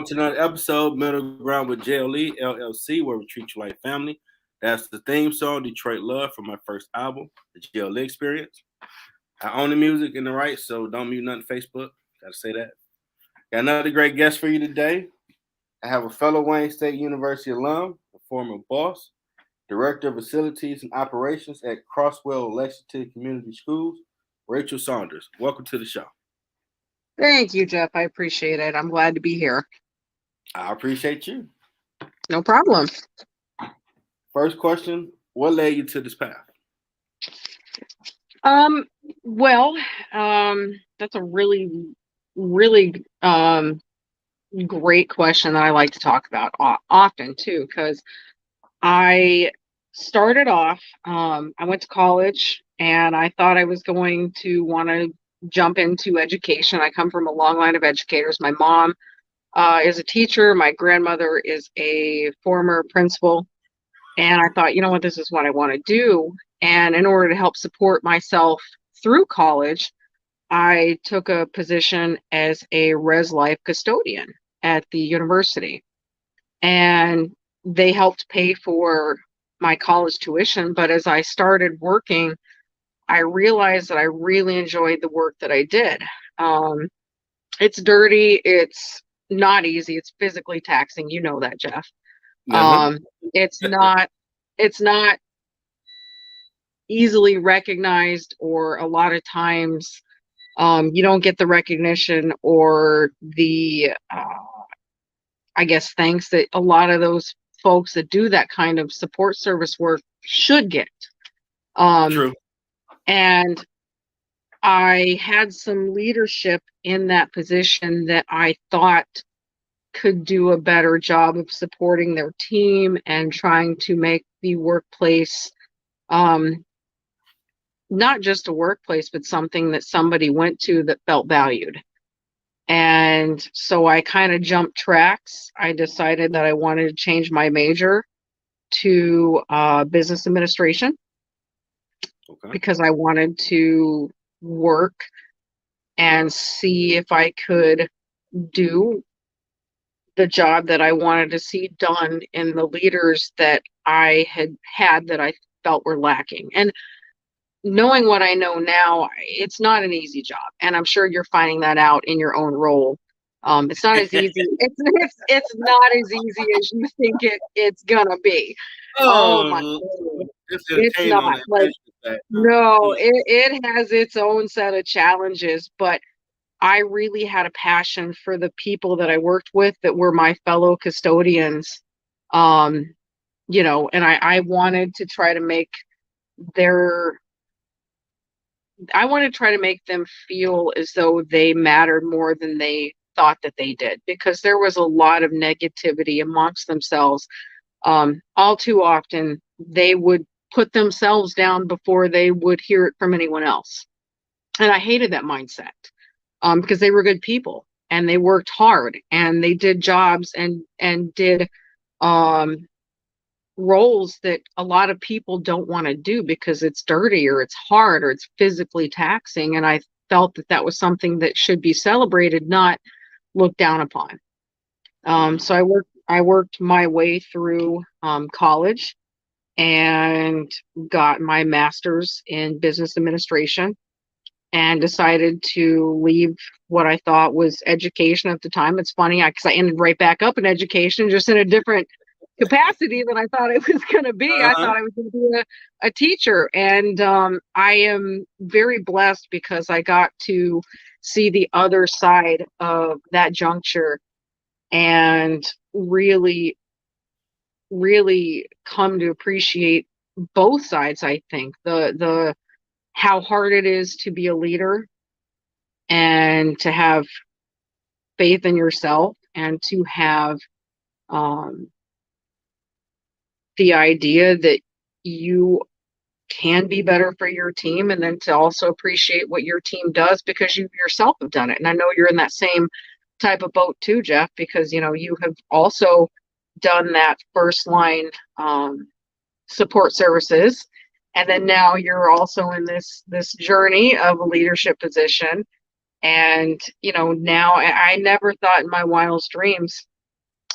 to another episode, Middle Ground with JLE, L.L.C, where we treat you like family. That's the theme song, Detroit Love, from my first album, the JLE Experience. I own the music and the rights, so don't mute nothing Facebook. Gotta say that. Got another great guest for you today. I have a fellow Wayne State University alum, a former boss, Director of Facilities and Operations at Cross-well-Lexington Community Schools, Rachel Saunders. Welcome to the show. Thank you, Jeff. I appreciate it. I'm glad to be here. I appreciate you. No problem. First question, what led you to this path? Well, that's a really great question that I like to talk about often too, because I started off, I went to college and I thought I was going to want to jump into education. I come from a long line of educators. My mom is a teacher. My grandmother is a former principal. And I thought, you know what, this is what I want to do. And in order to help support myself through college, I took a position as a res life custodian at the university. And they helped pay for my college tuition. But as I started working, I realized that I really enjoyed the work that I did. It's dirty. It's not easy. It's physically taxing. You know that, Jeff. It's not easily recognized, or a lot of times you don't get the recognition or the I guess thanks that a lot of those folks that do that kind of support service work should get. True. And I had some leadership in that position that I thought could do a better job of supporting their team and trying to make the workplace not just a workplace, but something that somebody went to that felt valued. And so I kind of jumped tracks. I decided that I wanted to change my major to business administration. Okay. Because I wanted to work and see if I could do the job that I wanted to see done in the leaders that I had that I felt were lacking. And knowing what I know now, it's not an easy job. And I'm sure you're finding that out in your own role. It's not as easy. It's not as easy as you think it's gonna be. Oh my God. It's not like, no, it has its own set of challenges, but I really had a passion for the people that I worked with that were my fellow custodians. And I wanted to try to make them feel as though they mattered more than they thought that they did, because there was a lot of negativity amongst themselves. All too often, they would put themselves down before they would hear it from anyone else. And I hated that mindset, because they were good people and they worked hard and they did jobs and did roles that a lot of people don't want to do because it's dirty or it's hard or it's physically taxing. And I felt that was something that should be celebrated, not looked down upon. So I worked my way through college and got my master's in business administration, and decided to leave what I thought was education at the time. It's funny because I ended right back up in education, just in a different capacity than I thought it was going to be. I thought I was going to be a teacher. And I am very blessed because I got to see the other side of that juncture and really, really come to appreciate both sides. I think the how hard it is to be a leader and to have faith in yourself and to have the idea that you can be better for your team, and then to also appreciate what your team does because you yourself have done it. And I know you're in that same type of boat too, Jeff, because you have also done that first line support services, and then now you're also in this journey of a leadership position. And now I never thought in my wildest dreams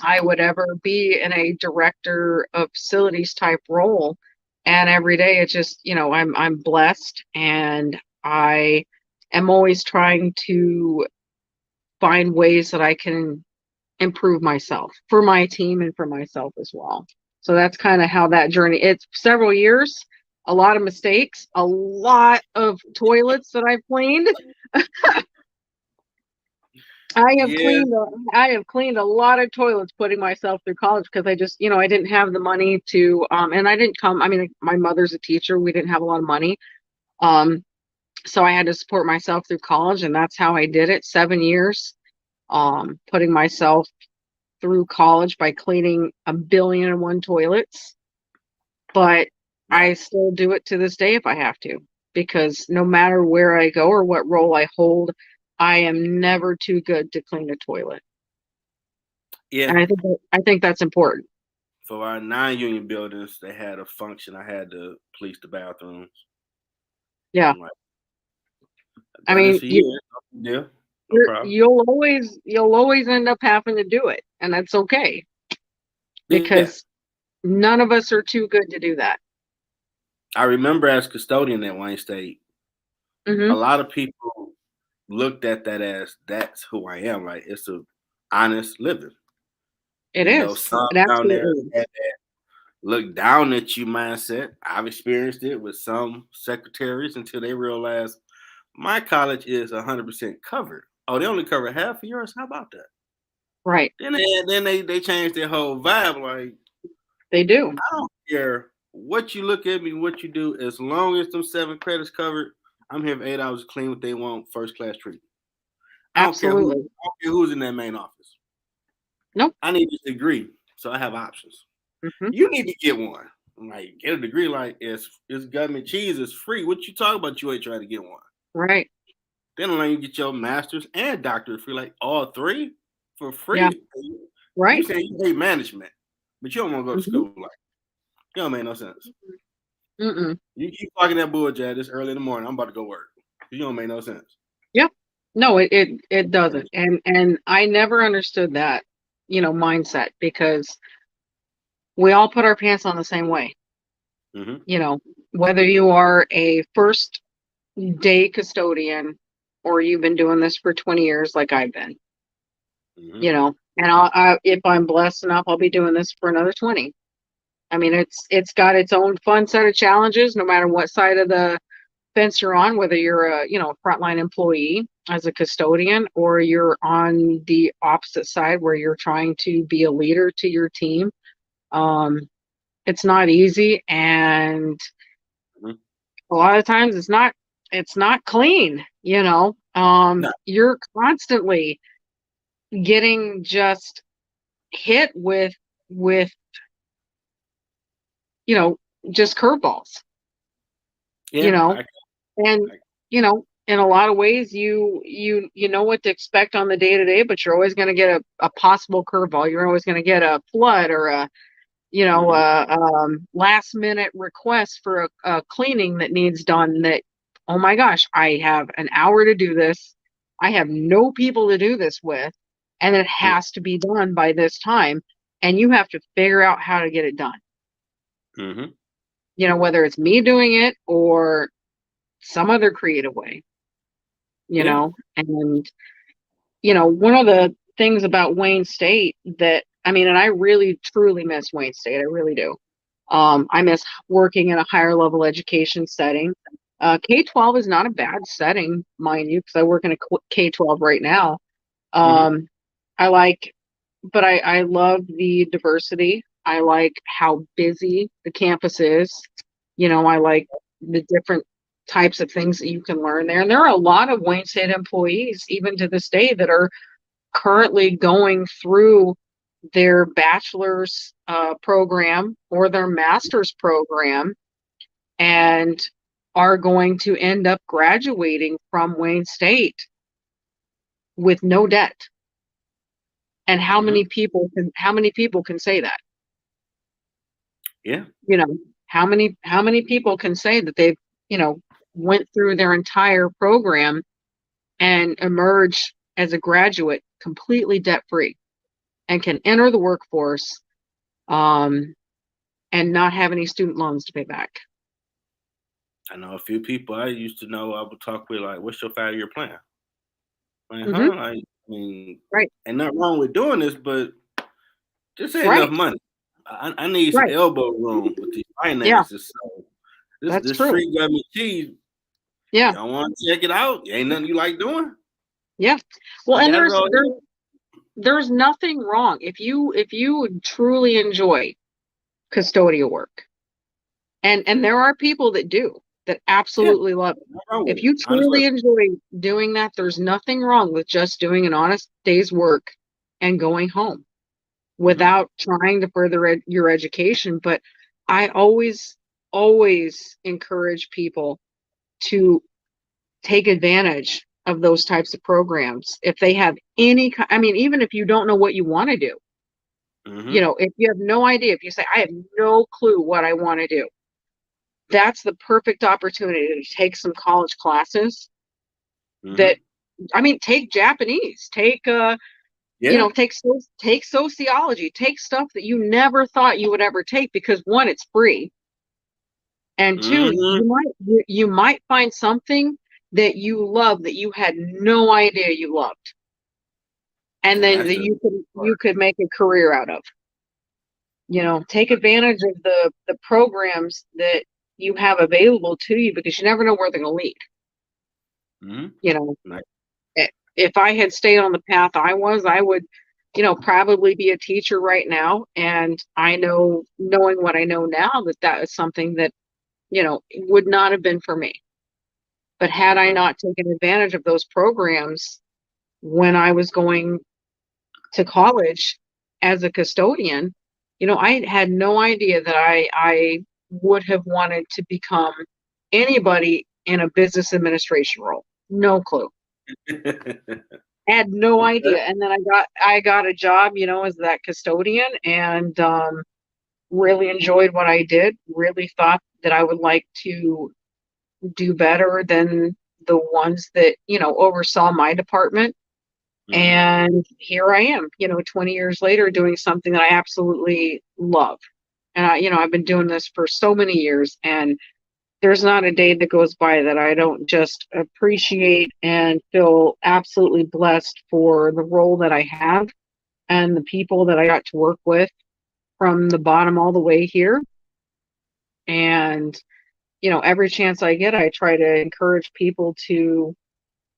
I would ever be in a director of facilities type role. And every day it's just, I'm blessed, and I am always trying to find ways that I can improve myself for my team and for myself as well. So that's kind of how that journey, it's several years, a lot of mistakes, a lot of toilets that I've cleaned. Yeah, I have cleaned a lot of toilets putting myself through college, because I just, I didn't have the money to, and I didn't come, I mean, my mother's a teacher. We didn't have a lot of money. Um, so I had to support myself through college, and that's how I did it. 7 years, putting myself through college by cleaning 1,000,000,001 toilets. But yeah, I still do it to this day if I have to, because no matter where I go or what role I hold, I am never too good to clean a toilet. yeah. And I think that's important. For our non-union buildings, they had a function. I had to police the bathrooms. Yeah. I'm like, I've I done this mean, for years. No deal, no problem. you'll always end up having to do it, and that's okay, Yeah, because none of us are too good to do that. I remember as custodian at Wayne State, a Hmm. lot of people looked at that as that's who I am. Like it's a honest living. It is. Some It down there absolutely is. had that look down at you mindset. I've experienced it with some secretaries until they realize my college is 100% covered. Oh, they only cover half of yours. How about that? Right. Then they changed their whole vibe. Like They do. I don't care what you look at me, what you do, as long as them 7 credits covered. I'm here for 8 hours to clean what they want, first class treatment. Absolutely. I don't care who's in that main office. Nope. I need a degree, so I have options. Hmm. You need to get one. Like get a degree, like it's government cheese is free. What you talking about? You ain't trying to get one. Right. Then allow you get your master's and doctorate free, like all three for Yeah. free. You Right. saying you hate management, but you don't want to go to Hmm. school. Like, it don't make no sense. Mm-mm. You keep talking that bullshit this early in the morning. I'm about to go work. You don't make no sense. Yeah. No, it doesn't. And I never understood that, mindset, because we all put our pants on the same way. Mm-hmm. You know, whether you are a first day custodian or you've been doing this for 20 years like I've been, Mm-hmm. and if I'm blessed enough, I'll be doing this for another 20. I mean, it's got its own fun set of challenges, no matter what side of the fence you're on, whether you're a, frontline employee as a custodian, or you're on the opposite side where you're trying to be a leader to your team. Um, it's not easy, and Mm-hmm. a lot of times it's not clean. No. You're constantly getting just hit with you know just curveballs, you Yeah. know and I in a lot of ways you know what to expect on the day to day, but you're always going to get a possible curveball. You're always going to get a flood, or a mm-hmm. last minute request for a cleaning that needs done, that, oh my gosh, I have an hour to do this, I have no people to do this with, and it has to be done by this time, and you have to figure out how to get it done, Mm-hmm. whether it's me doing it or some other creative way. Yeah. And one of the things about Wayne State that, I mean, and I really truly miss Wayne State, I really do. I miss working in a higher level education setting. K-12 is not a bad setting, mind you, because I work in a K-12 right now. Mm-hmm. Um, I like, but I love the diversity. I like how busy the campus is. I like the different types of things that you can learn there. And there are a lot of Wayne State employees, even to this day, that are currently going through their bachelor's program or their master's program, and are going to end up graduating from Wayne State with no debt. And how Mm-hmm. many people can say that? Yeah. You know, how many people can say that they've, went through their entire program and emerge as a graduate completely debt free? and can enter the workforce, and not have any student loans to pay back. I know a few people I used to know. I would talk with like, "What's your 5-year plan?" Like, Hmm. huh? I mean, Right, and nothing wrong with doing this, but just ain't enough right, money. I need some right. elbow room with these Yeah, finances. So that's this true. free government cheese, Yeah, y'all want to check it out? Ain't nothing you like doing? yeah. Well, I and got it all here. there's nothing wrong if you truly enjoy custodial work, and there are people that do, that Yeah, absolutely love it. nothing wrong with If it. you Honest work. truly enjoy doing that, there's nothing wrong with just doing an honest day's work and going home Hmm. without trying to further your education. But I always encourage people to take advantage of those types of programs if they have I mean, even if you don't know what you want to do, Hmm. if you have no idea, if you say, I have no clue what I want to do, that's the perfect opportunity to take some college classes that, Hmm. I mean, take Japanese, take Yeah. take sociology, take stuff that you never thought you would ever take, because one, it's free, and two, Hmm. you might find something that you love that you had no idea you loved, and And then that's that the you part. could make a career out of. Take advantage of the programs that you have available to you, because you never know where they're going to lead. Hmm. You know, Like, if I had stayed on the path I was, I would, probably be a teacher right now. And I know, knowing what I know now, that is something that, would not have been for me. But had I okay. not taken advantage of those programs when I was going to college as a custodian, I had no idea that I would have wanted to become anybody in a business administration role. No clue. Had no Okay. idea. And then I got a job, as that custodian, and really enjoyed what I did. Really thought that I would like to do better than the ones that, oversaw my department. Hmm. And here I am, 20 years later, doing something that I absolutely love. And I've been doing this for so many years, and there's not a day that goes by that I don't just appreciate and feel absolutely blessed for the role that I have and the people that I got to work with from the bottom all the way here. And, every chance I get, I try to encourage people to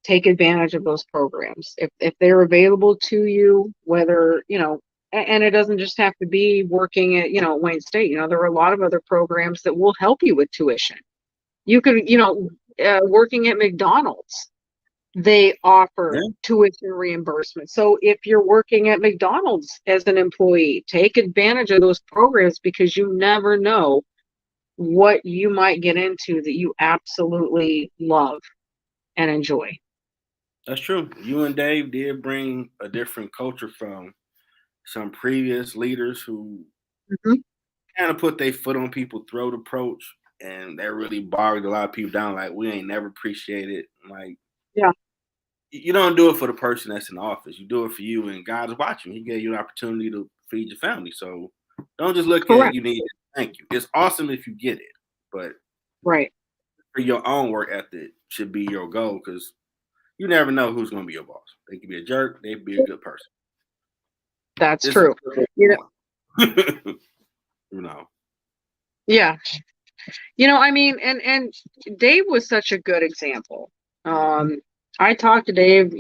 take advantage of those programs if they're available to you, whether, and it doesn't just have to be working at, Wayne State. There are a lot of other programs that will help you with tuition. You could, working at McDonald's, they offer Yeah, tuition reimbursement. So if you're working at McDonald's as an employee, take advantage of those programs, because you never know what you might get into that you absolutely love and enjoy. that's true. You and Dave did bring a different culture from some previous leaders who Mhm. kind of put their foot on people's throat approach, and that really bogged a lot of people down. Like, we ain't never appreciated. Like, Yeah, you don't do it for the person that's in office. You do it for you, and God's watching. He gave you an opportunity to feed your family. So don't just look at correct. you need it. Thank you. It's awesome if you get it, but Right. for your own work ethic should be your goal, because you never know who's going to be your boss. They could be a jerk. They could be a good person. That's It's a true. privilege You know, one. you know. yeah. I mean, and Dave was such a good example. Um, I talk to Dave,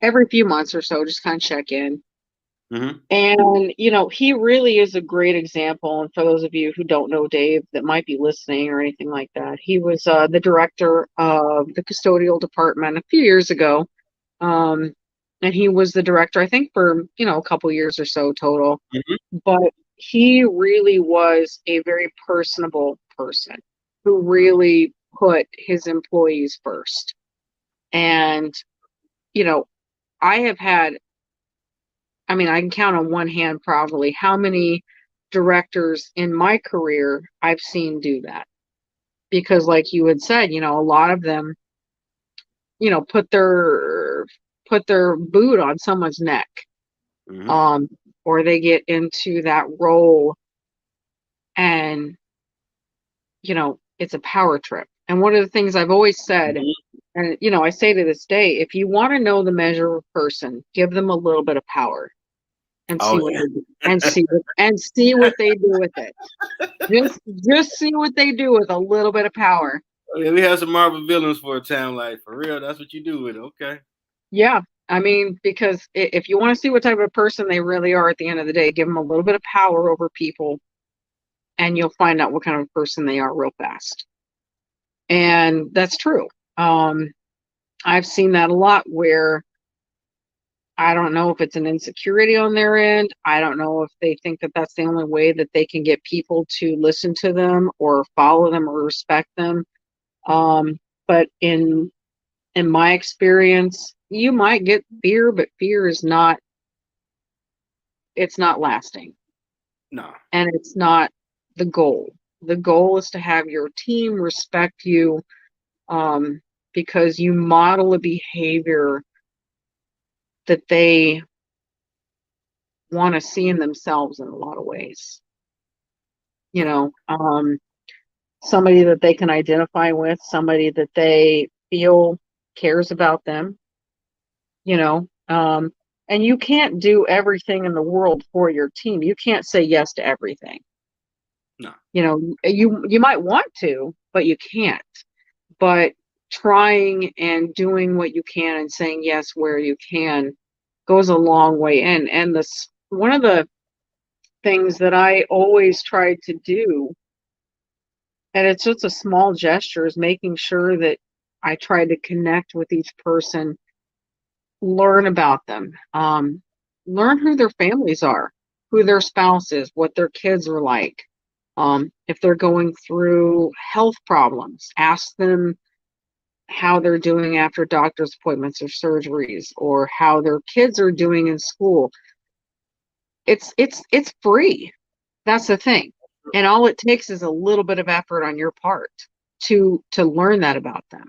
every few months or so, just kind of check in. Hmm. And, he really is a great example. And for those of you who don't know Dave that might be listening or anything like that, he was the director of the custodial department a few years ago. Um, and he was the director, I think, for, a couple years or so total. Hmm. But he really was a very personable person who really put his employees first. And, you know, I have had, I mean, I can count on one hand probably how many directors in my career I've seen do that. Because, like you had said, a lot of them, put their boot on someone's neck. Mm-hmm. or they get into that role and, it's a power trip. And one of the things I've always said, Mm-hmm. and, I say to this day, if you want to know the measure of a person, give them a little bit of power and see Oh what yeah. they do, and see what they do with it. Just see what they do with a little bit of power. Oh, yeah, we have some Marvel villains for a time, like for real. That's what you do with it. Okay. Yeah. I mean, because if you want to see what type of person they really are at the end of the day, give them a little bit of power over people and you'll find out what kind of person they are real fast. And that's true. I've seen that a lot where I don't know if it's an insecurity on their end. I don't know if they think that that's the only way that they can get people to listen to them or follow them or respect them. But in my experience, you might get fear, but fear is not, it's not lasting, No. and it's not the goal. The goal is to have your team respect you, um, because you model a behavior that they want to see in themselves in a lot of ways. You Yeah. know, somebody that they can identify with, somebody that they feel cares about them, you know. And you can't do everything in the world for your team. You can't say yes to everything. No. You might want to, but you can't. But trying and doing what you can and saying yes where you can goes a long way. And this one of the things that I always try to do, and it's just a small gesture, is making sure that I try to connect with each person, learn about them, learn who their families are, who their spouse is, what their kids are like. If they're going through health problems, ask them how they're doing after doctor's appointments or surgeries, or how their kids are doing in school. It's free. That's the thing. And all it takes is a little bit of effort on your part to learn that about them.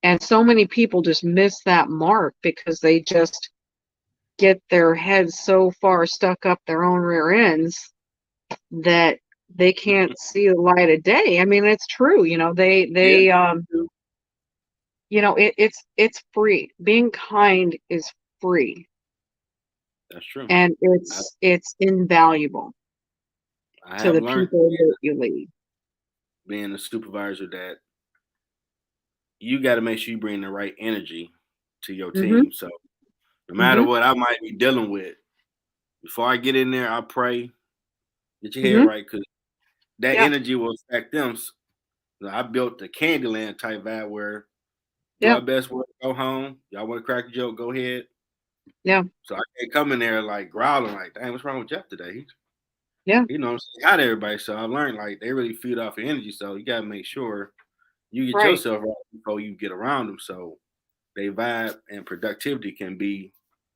And so many people just miss that mark because they just get their heads so far stuck up their own rear ends that they can't see the light of day. I mean, it's true. Yeah. It's free. Being kind is free, That's true. and I, it's invaluable I to have the learned people that you lead. being a supervisor that you got to make sure you bring the right energy to your Mhm. team. So no matter Mhm. what I might be dealing with, before I get in there, I pray, get your head Mhm. right, because that Yeah. energy will affect them. So I built the Candyland type vibe where do Yeah. our best work, go home. Y'all want to crack a joke, go ahead. Yeah. So I can't come in there like growling like, dang, what's wrong with Jeff today? Yeah. I'm saying hi to everybody. So I've learned like they really feed off your energy. So you gotta make sure you get Right. yourself right before you get around them. So they vibe and productivity can be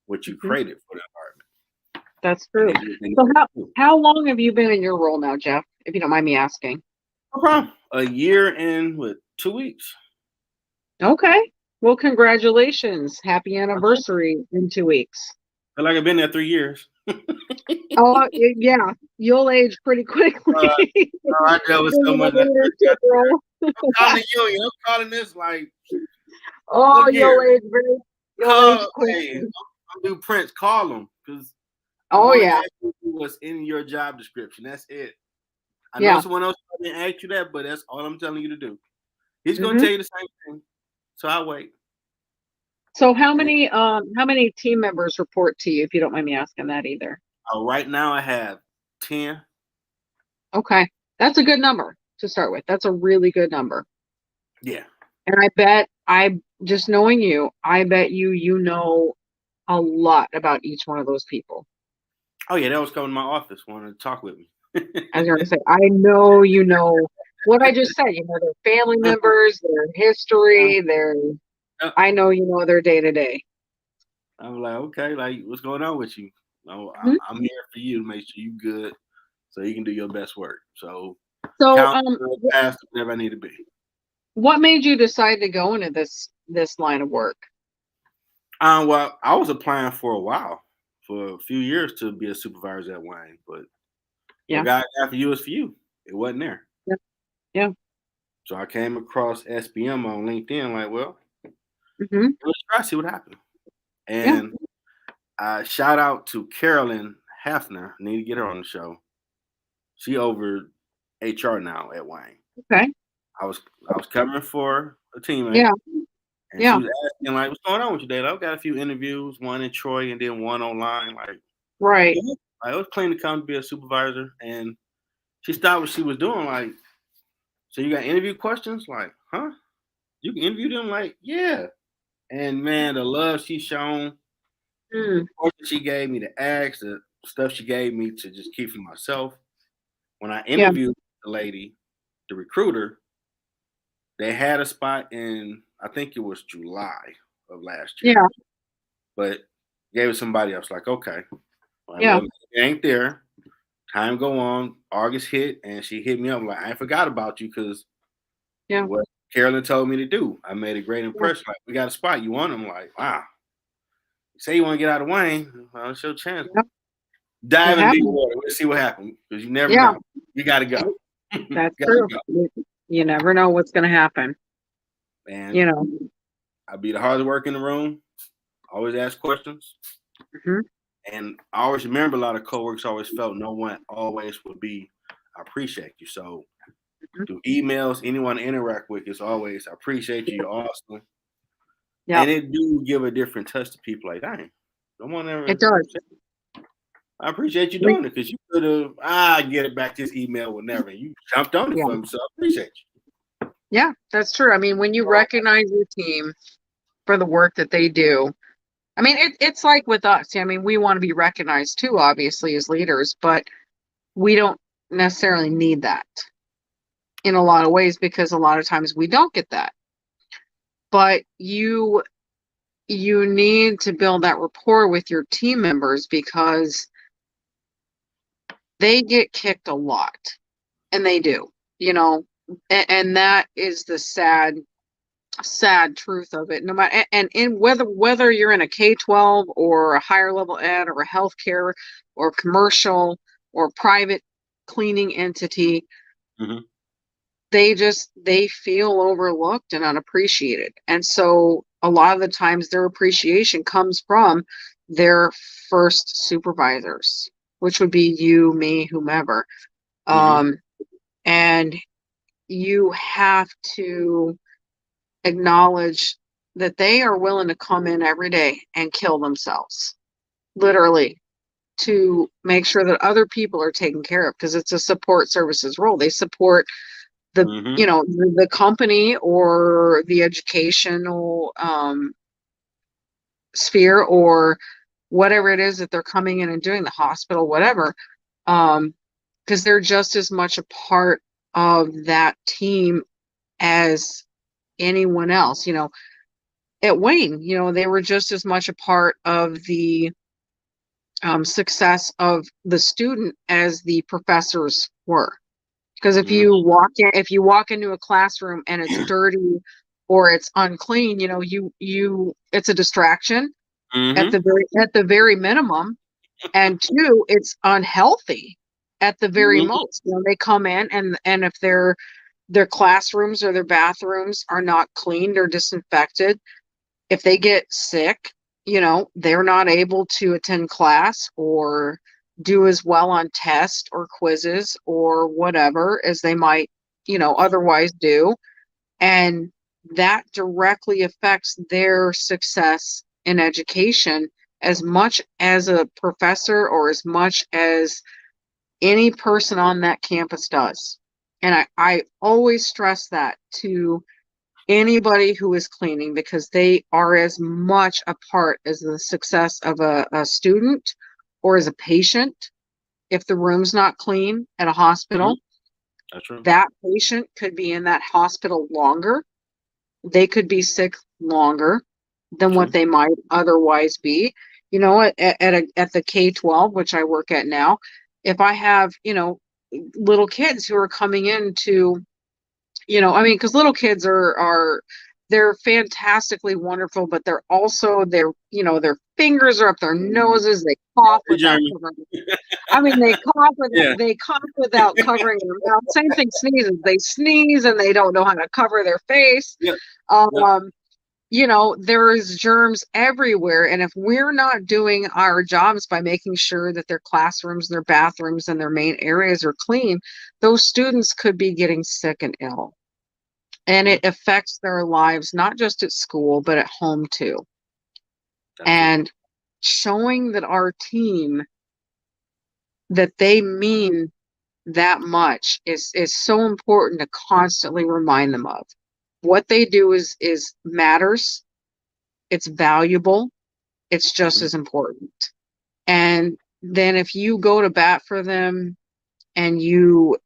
what you Mhm. created for the That's environment. And true. they know So what how to do. how long have you been in your role now, Jeff? If you don't mind me asking. No problem. A year and what 2 weeks. Okay. Well, congratulations. Happy I think anniversary in 2 weeks. I feel like I've been there 3 years. Oh, yeah. You'll age pretty quickly. I dealt with Being so in a much that first got leadership there. role. I'm calling the union. I'm calling this like, Oh, look here. you'll age Call, hey, quickly. I'm do Prince. Call them because I'm Oh, only yeah. asking you what's in your job description. That's it. I know Yeah. someone else didn't ask you that, but that's all I'm telling you to do. He's gonna Hmm. tell you the same thing. So I wait. So And how many team members report to you, if you don't mind me asking that either? right now I have 10. Okay. That's a good number to start with. That's a really good number. Yeah. And I just knowing you, I bet you know a lot about each one of those people. Oh yeah, that was coming to my office, wanting to talk with me. I was gonna say, I know you know what I just said, their family members, their history, I know you know their day to day. I'm like, okay, like what's going on with you? No, Mhm. I'm here for you to make sure you good, so you can do your best work. So So, count past whatever I need to be. what made you decide to go into this line of work? Well, I was applying for a while for a few years to be a supervisor at Wayne, but what Yeah. God got for you is for you. It wasn't there. Yeah. Yeah. So I came across SBM on LinkedIn, like, well, Hmm. let's try see what happened. Yeah. And I shout out to Carolyn Hafner. Need to get her on the show. She over HR now at Wayne. Okay. I was covering for a teammate, Yeah. and she Yeah. was asking like, "What's going on with you, Dave?" I've got a few interviews, one in Troy and then one online. Like, Right. yeah. I was planning to come to be a supervisor, and she stopped what she was doing. Like, so you got interview questions? Like, huh? You can interview them? Like, yeah. And man, the love she shown, the Mm. questions she gave me to ask, the stuff she gave me to just keep for myself. When I Yeah. interviewed the lady, the recruiter, they had a spot in, I think it was July of last year, Yeah. but gave it somebody else. Like, okay, like, Yeah. well, it ain't there. Time go on. August hit, and she hit me up like, I ain't forgot about you because Yeah. what Carolyn told me to do. I made a great Yeah. impression. Like, we got a spot. You want them? Like, wow. You say you want to get out of Wayne? Well, it's your chance. Yeah. It Dive in deep happened. water. Let's see what happens because you never Yeah. know. You got to go. That's Gotta true. go. You never know what's going to happen. And You know. I be the hardest work in the room. Always ask questions. Hmm. And I always remember a lot of coworkers always felt no one always would be, I appreciate you. So through emails, anyone I interact with is always, I appreciate you. You're awesome. Yeah. And it do give a different touch to people like, dang, no one It ever does. said, I appreciate you We- doing it because you could have, get it back this email whenever. You jumped on it Yeah. for me, so I appreciate Yeah. That's true. I mean, when you you. recognize your team for the work that they do, I mean, it's like with us. I mean, we want to be recognized too, obviously, as leaders, but we don't necessarily need that in a lot of ways because a lot of times we don't get that. But you need to build that rapport with your team members because they get kicked a lot, and they do, you know, and that is the sad truth of it. No matter, and in whether you're in a K-12 or a higher level ed or a healthcare or commercial or private cleaning entity, Mhm, they feel overlooked and unappreciated. And so a lot of the times their appreciation comes from their first supervisors, which would be you, me, whomever. mhm, Um, and you have to acknowledge that they are willing to come in every day and kill themselves, literally, to make sure that other people are taken care of because it's a support services role. They support the mhm, the company or the educational sphere or whatever it is that they're coming in and doing, the hospital, whatever, because they're just as much a part of that team as anyone else. At Wayne, they were just as much a part of the success of the student as the professors were. Because if mhm, you walk into a classroom and it's dirty or it's unclean, it's a distraction mhm, at the very minimum. And two, it's unhealthy at the very mhm, most. They come in and if their classrooms or their bathrooms are not cleaned or disinfected, if they get sick, they're not able to attend class or do as well on tests or quizzes or whatever as they might, otherwise do. And that directly affects their success in education as much as a professor or as much as any person on that campus does. And I always stress that to anybody who is cleaning because they are as much a part as the success of a student or as a patient. If the room's not clean at a mhm. hospital, That's true. that patient could be in that hospital longer. They could be sick longer than what True. they might otherwise be. At the K-12, which I work at now, if I have, little kids who are coming into, I mean, because little kids they're fantastically wonderful, but they're fingers are up their noses. They cough Hey, without Jeremy. covering. I mean, they cough Yeah. without covering their mouth. Same thing, sneezes. They sneeze and they don't know how to cover their face. Yep. Yep. Um, you know, there's germs everywhere. And if we're not doing our jobs by making sure that their classrooms, their bathrooms, and their main areas are clean, those students could be getting sick and ill. And it affects their lives, not just at school, but at home too. Absolutely. And showing that our team, that they mean that much is so important to constantly remind them of. What they do is matters. It's valuable. It's just Mhm. as important. And then if you go to bat for them and you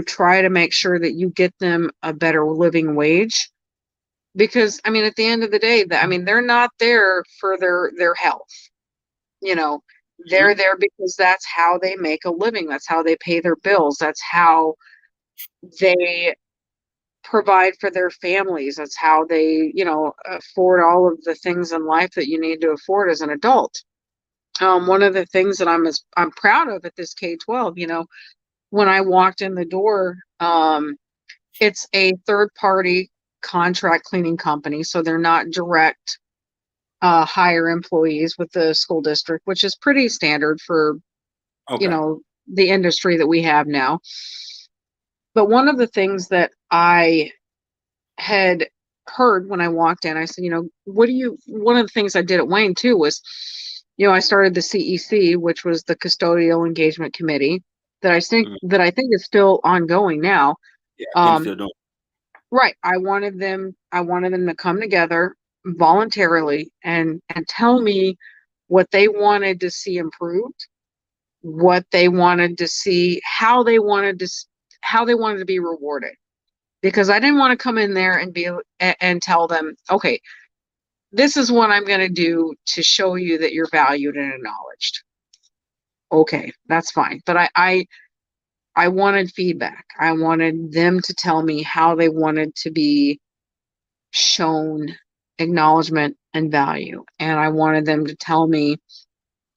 try to make sure that you get them a better living wage, because I mean at the end of the day, I mean they're not there for their health. You know, they're Mhm. there because that's how they make a living. That's how they pay their bills. That's how they provide for their families. That's how they, you know, afford all of the things in life that you need to afford as an adult. One of the things that I'm proud of at this K-12, you know, when I walked in the door, it's a third party contract cleaning company, so they're not direct hire employees with the school district, which is pretty standard for, you Okay. know, the industry that we have now. But one of the things that I had heard when I walked in, I said, you know, one of the things I did at Wayne too was, you know, I started the CEC, which was the Custodial Engagement Committee Mhm. that I think is still ongoing now. Yeah. I think Um, still doing. right. I wanted them to come together voluntarily and tell me what they wanted to see improved, what they wanted to see, how they wanted to be rewarded. Because I didn't want to come in there and tell them, okay, this is what I'm going to do to show you that you're valued and acknowledged. Okay, that's fine. But I wanted feedback. I wanted them to tell me how they wanted to be shown acknowledgement and value. And I wanted them to tell me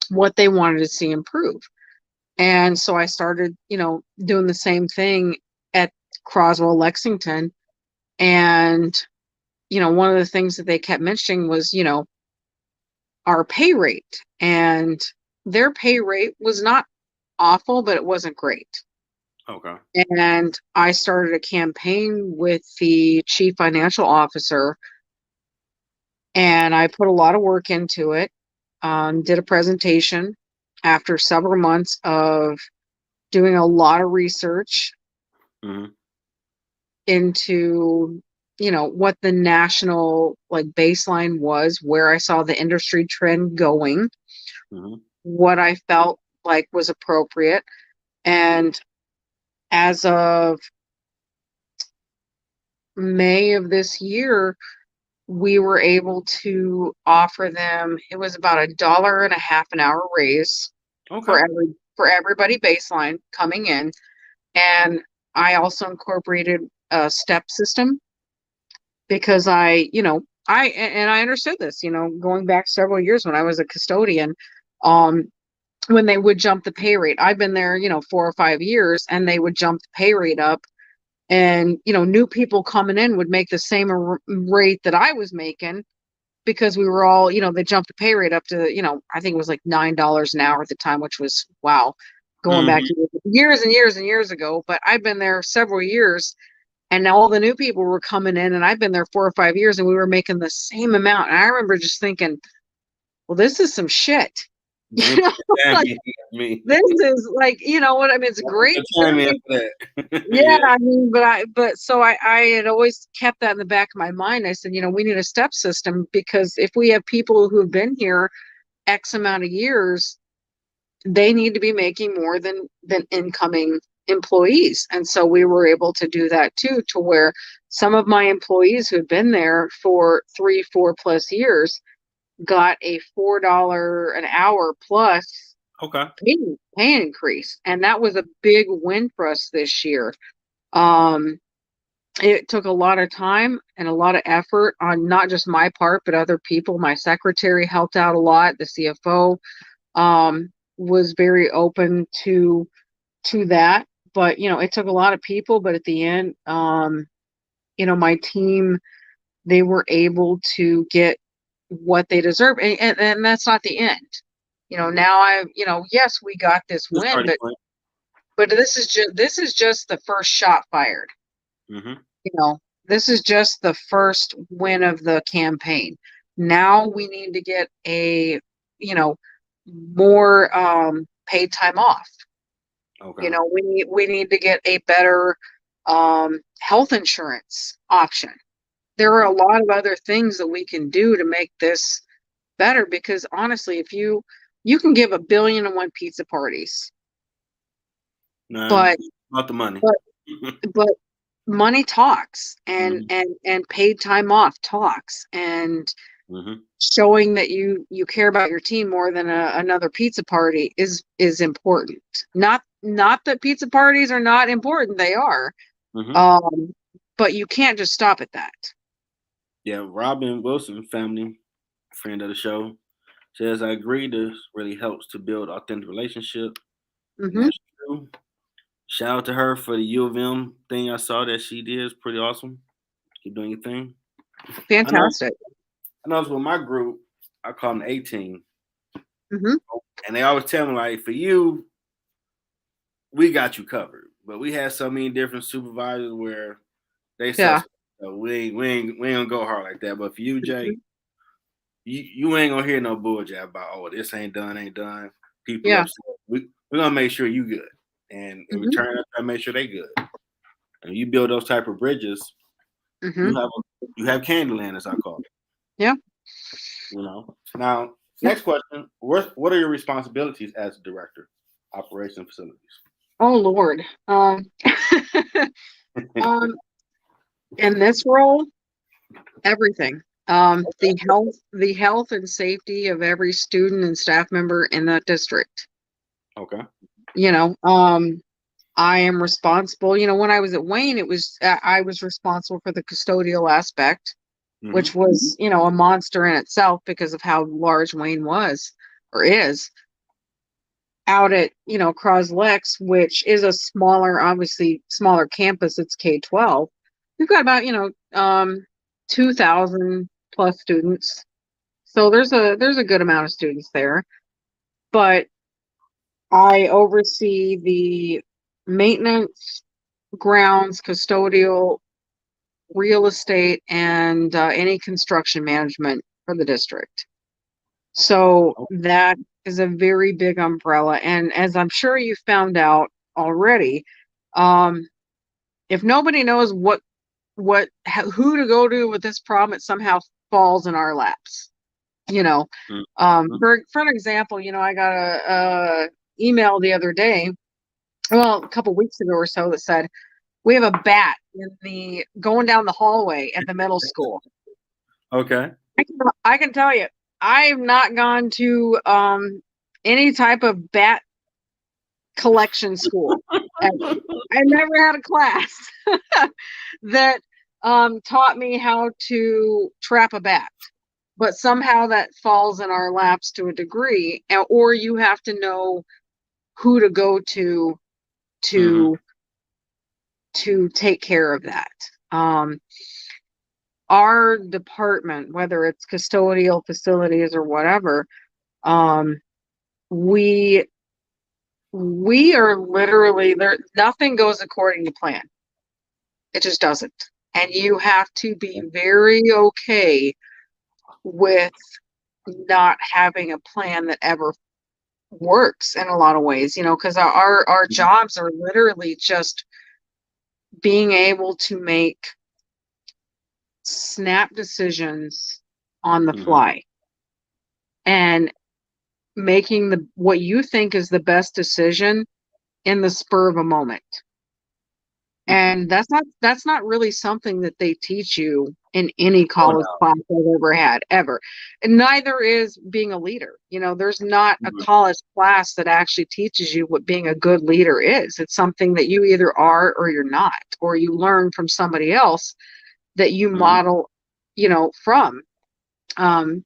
what they wanted to see improve. And so I started, you know, doing the same thing at Cross-well-Lexington. And, you know, one of the things that they kept mentioning was, you know, our pay rate. And their pay rate was not awful, but it wasn't great. Okay. And I started a campaign with the chief financial officer, and I put a lot of work into it. Did a presentation after several months of doing a lot of research Mhm. into, you know, what the national like baseline was, where I saw the industry trend going, Mhm. what I felt like was appropriate. And as of May of this year, we were able to offer them, it was about $1.50 an hour raise Okay. for everybody baseline coming in. And I also incorporated a step system because I understood this, you know, going back several years when I was a custodian, um, when they would jump the pay rate. I've been there, you know, 4 or 5 years, and they would jump the pay rate up. And, you know, new people coming in would make the same rate that I was making because we were all, you know, they jumped the pay rate up to, you know, I think it was like $9 an hour at the time, which was wow, going back Mhm. years and years and years ago. But I've been there several years, and now all the new people were coming in, and I've been there 4 or 5 years, and we were making the same amount. And I remember just thinking, well, this is some shit. You You ain't know, put that like time in me. this is like, you know what I mean? It's You ain't great put time in pay. for that. Yeah, Yeah. I mean, but so I had always kept that in the back of my mind. I said, you know, we need a step system because if we have people who have been here X amount of years, they need to be making more than incoming employees. And so we were able to do that too, to where some of my employees who had been there for 3, 4+ years got a $4 an hour plus Okay. pay increase. And that was a big win for us this year. Um, it took a lot of time and a lot of effort on not just my part, but other people. My secretary helped out a lot. The CFO was very open to that. But it took a lot of people. But at the end, my team, they were able to get what they deserve, and that's not the end. Now yes, we got this The win, starting but point. this is just the first shot fired. Mm-hmm. you know, this is just the first win of the campaign. Now we need to get more paid time off. Okay. We need to get a better health insurance option. There are a lot of other things that we can do to make this better, because honestly, if you can give 1,000,000,001 pizza parties, Nah, but not the money. but but money talks, and Mm-hmm. and paid time off talks, and Mm-hmm. showing that you care about your team more than another pizza party is important. Not that pizza parties are not important, they are. Mm-hmm. um but you can't just stop at that. Yeah, Robin Wilson, family friend of the show, says I agree. This really helps to build authentic relationship, and Hmm. that's true. Shout out to her for the U of M thing I saw that she did. It's pretty awesome. Keep doing your thing. I know. Fantastic. I know. With my group, I call them 18, Hmm. and they always tell me like, for you, we got you covered. But we had so many different supervisors where they Yeah. such we ain't gonna go hard like that. But for you, Jay, Hmm. you ain't gonna hear no bullshit about this ain't done. People Yeah. upset. We're gonna make sure you good, and in Hmm. return, I make sure they good. And you build those type of bridges, Hmm. you have Candyland, as I call it. Yeah. Now, Yeah. next question: what are your responsibilities as director, operation facilities? Oh Lord. Um in this role, everything. The health and safety of every student and staff member in that district. Okay. You know, um, I am responsible. When I was at Wayne, I was responsible for the custodial aspect, Mm-hmm. which was a monster in itself because of how large Wayne was or is. Out at Cross-Lex, which is a smaller, obviously smaller campus. It's K-12. We've got about 2,000 plus students, so there's a good amount of students there. But I oversee the maintenance, grounds, custodial, real estate, and any construction management for the district. So that is a very big umbrella. And as I'm sure you found out already, um, if nobody knows who to go to with this problem, it somehow falls in our laps. You know, Mm-hmm. for an example, I got a email the other day, well, a couple weeks ago or so, that said we have a bat in the going down the hallway at the middle school. Okay. I can tell you, I've not gone to any type of bat collection school ever. I never had a class that taught me how to trap a bat. But somehow that falls in our laps to a degree, or you have to know who to go Mm-hmm. to to take care of that. Um, our department, whether it's custodial facilities or whatever, um, we we are literally there. Nothing goes according to plan. It just doesn't, and you have to be very okay with not having a plan that ever works in a lot of ways. Because our jobs are literally just being able to make snap decisions on the Mm-hmm. fly, and making the what you think is the best decision in the spur of a moment. And that's not really something that they teach you in any Oh college no. class I've ever had, ever. And neither is being a leader. There's not a Mhm. college class that actually teaches you what being a good leader is. It's something that you either are or you're not, or you learn from somebody else that you Mhm. model, from.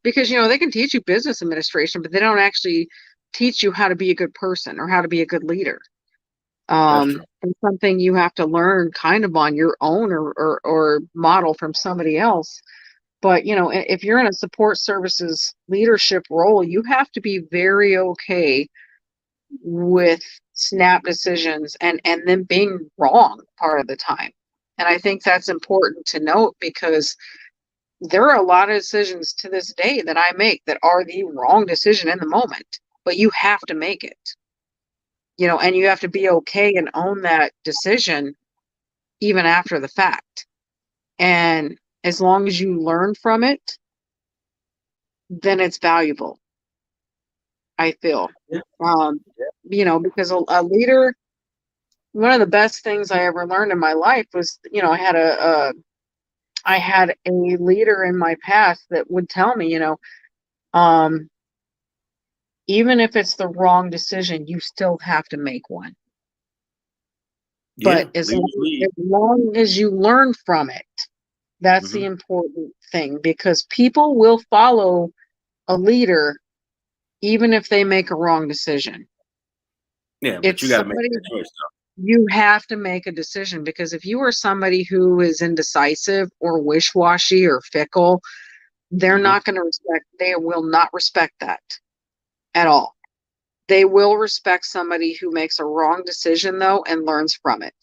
Because they can teach you business administration, but they don't actually teach you how to be a good person or how to be a good leader. That's true. And something you have to learn kind of on your own, or model from somebody else. But if you're in a support services leadership role, you have to be very okay with snap decisions and them being wrong part of the time. And I think that's important to note, because there are a lot of decisions to this day that I make that are the wrong decision in the moment, but you have to make it, and you have to be okay and own that decision even after the fact. And as long as you learn from it, then it's valuable, I feel. Yeah. Um, because a leader, one of the best things I ever learned in my life was, I had a leader in my past that would tell me, um, even if it's the wrong decision, you still have to make one. Yeah. But as Leaders long, lead. as long as you learn from it, that's the Hmm. important thing, because people will follow a leader even if they make a wrong decision. Yeah, but It's you got to make somebody that choice. you have to make a decision, because if you are somebody who is indecisive or wish-washy or fickle, Hmm. they will not respect that at all. They will respect somebody who makes a wrong decision, though, and learns from it.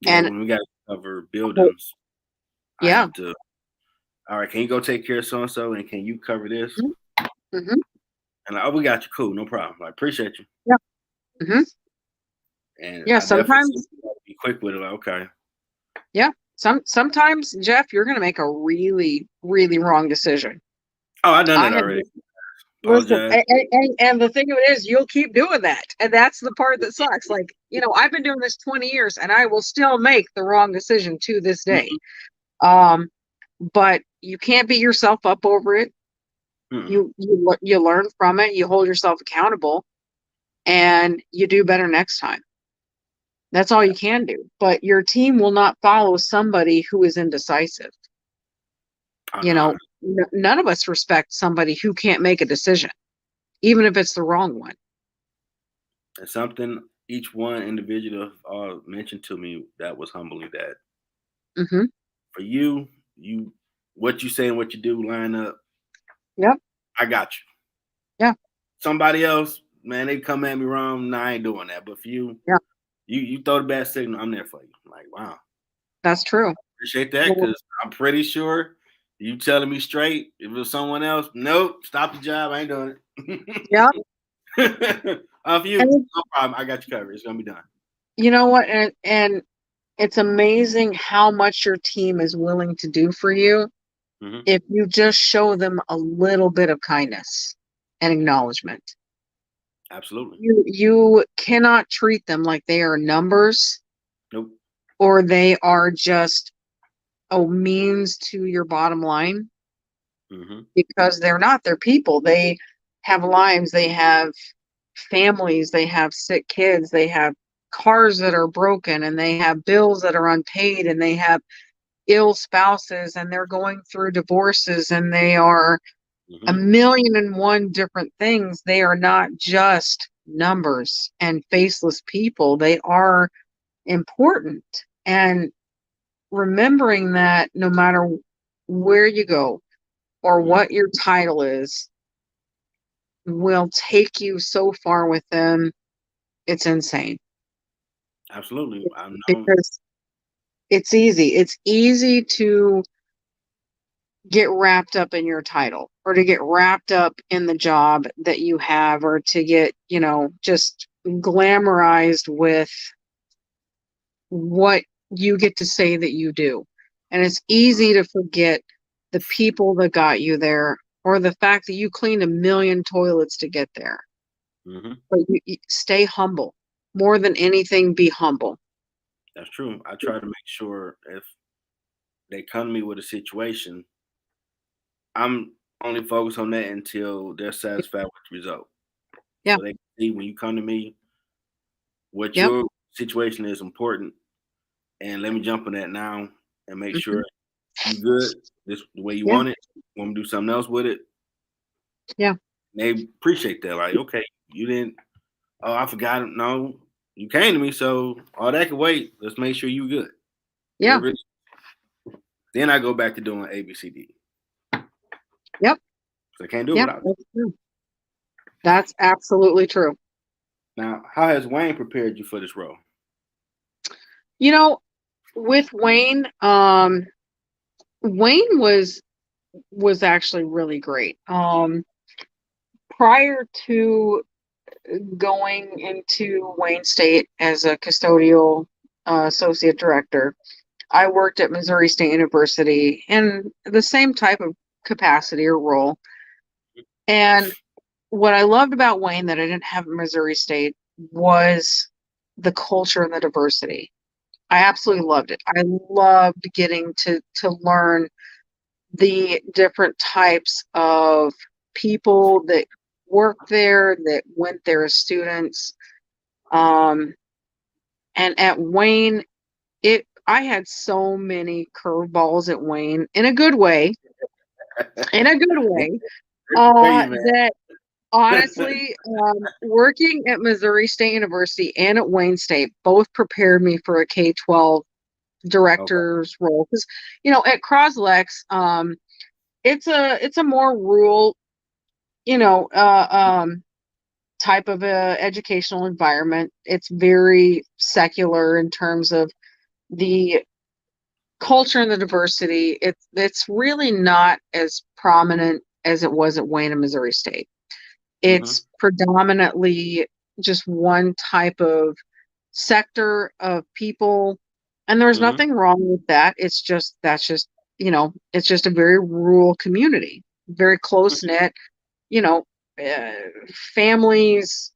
Yeah, And when we got to cover buildings, I yeah. have to. All right, can you go take care of so and so, and can you cover this? Hmm. And like, oh, we got you. Cool, no problem. I appreciate you. Yeah. Hmm. And Yeah. I definitely see Sometimes, you gotta be quick with it. Like, okay, yeah. Sometimes, Jeff, you're going to make a really, really wrong decision. oh, I done I that have already. Listen, Apologize. and the thing of it is, you'll keep doing that, and that's the part that sucks. Like, I've been doing this 20 years, and I will still make the wrong decision to this day. Mm-mm, Um, but you can't beat yourself up over it. mm-mm. You learn from it. You hold yourself accountable, and you do better next time. That's all Yeah, you can do. But your team will not follow somebody who is indecisive. I You know. know, none of us respect somebody who can't make a decision, even if it's the wrong one. And something each one individual mentioned to me that was humbling. That Hmm. for you, what you say and what you do line up. Yep. I got you. Yeah. Somebody else, man, they come at me wrong. Nah, I ain't doing that. But for you, Yeah. you throw the bad signal. I'm there for you. I'm like, wow, That's true. appreciate that, Well, because I'm pretty sure you telling me straight. If it was someone else, nope, stop the job. I ain't doing yeah. it. For you, And no problem. I got you covered. It's gonna be done. you know what? And it's amazing how much your team is willing to do for you Hmm. if you just show them a little bit of kindness and acknowledgement. Absolutely. You cannot treat them like they are numbers, Nope. or they are just a means to your bottom line, Hmm. because they're not. They're people. They have lives. They have families. They have sick kids. They have cars that are broken, and they have bills that are unpaid, and they have ill spouses, and they're going through divorces, and they are a Hmm. million and one different things. They are not just numbers and faceless people. They are important. And remembering that no matter where you go or Hmm. what your title is, will take you so far with them. It's insane, Absolutely. I know. because it's easy to get wrapped up in your title, or to get wrapped up in the job that you have, or to get, just glamorized with what you get to say that you do. And it's easy to forget the people that got you there, or the fact that you cleaned a million toilets to get there. Hmm. But you stay humble. More than anything, be humble. That's true. I try to make sure if they come to me with a situation, I'm only focused on that until they're satisfied with the result. Yeah. So they can see when you come to me, what Yep. your situation is important, and let me jump on that now and make Hmm. sure you good, this the way you Yeah. want it. Want me to do something else with it? Yeah. They appreciate that. Like, okay, you didn't. Oh, I forgot. No, you came to me, so all that can wait. Let's make sure you good. Yeah. Whatever it is. Then I go back to doing ABCD. Yep. So I can't do it Yep. without it. That's true. That's absolutely true. Now, how has Wayne prepared you for this role? You know, with Wayne, Wayne was actually really great. Prior to going into Wayne State as a custodial associate director, I worked at Missouri State University in the same type of capacity or role. And what I loved about Wayne that I didn't have at Missouri State was the culture and the diversity. I absolutely loved it. I loved getting to learn the different types of people that worked there, that went there as students. Um, and at Wayne, it I had so many curveballs at Wayne in a good way, in a good way. Hey, man. That honestly, working at Missouri State University and at Wayne State both prepared me for a K-12 Okay. director's role. Because, at Cross-Lex, it's a more rural, you know, uh, um, type of a educational environment. It's very secular in terms of the culture and the diversity. It's really not as prominent as it was at Wayne and Missouri State. Mm-hmm. It's predominantly just one type of sector of people, and there's Mm-hmm. nothing wrong with that. It's just a very rural community, very close knit, you know, uh, families,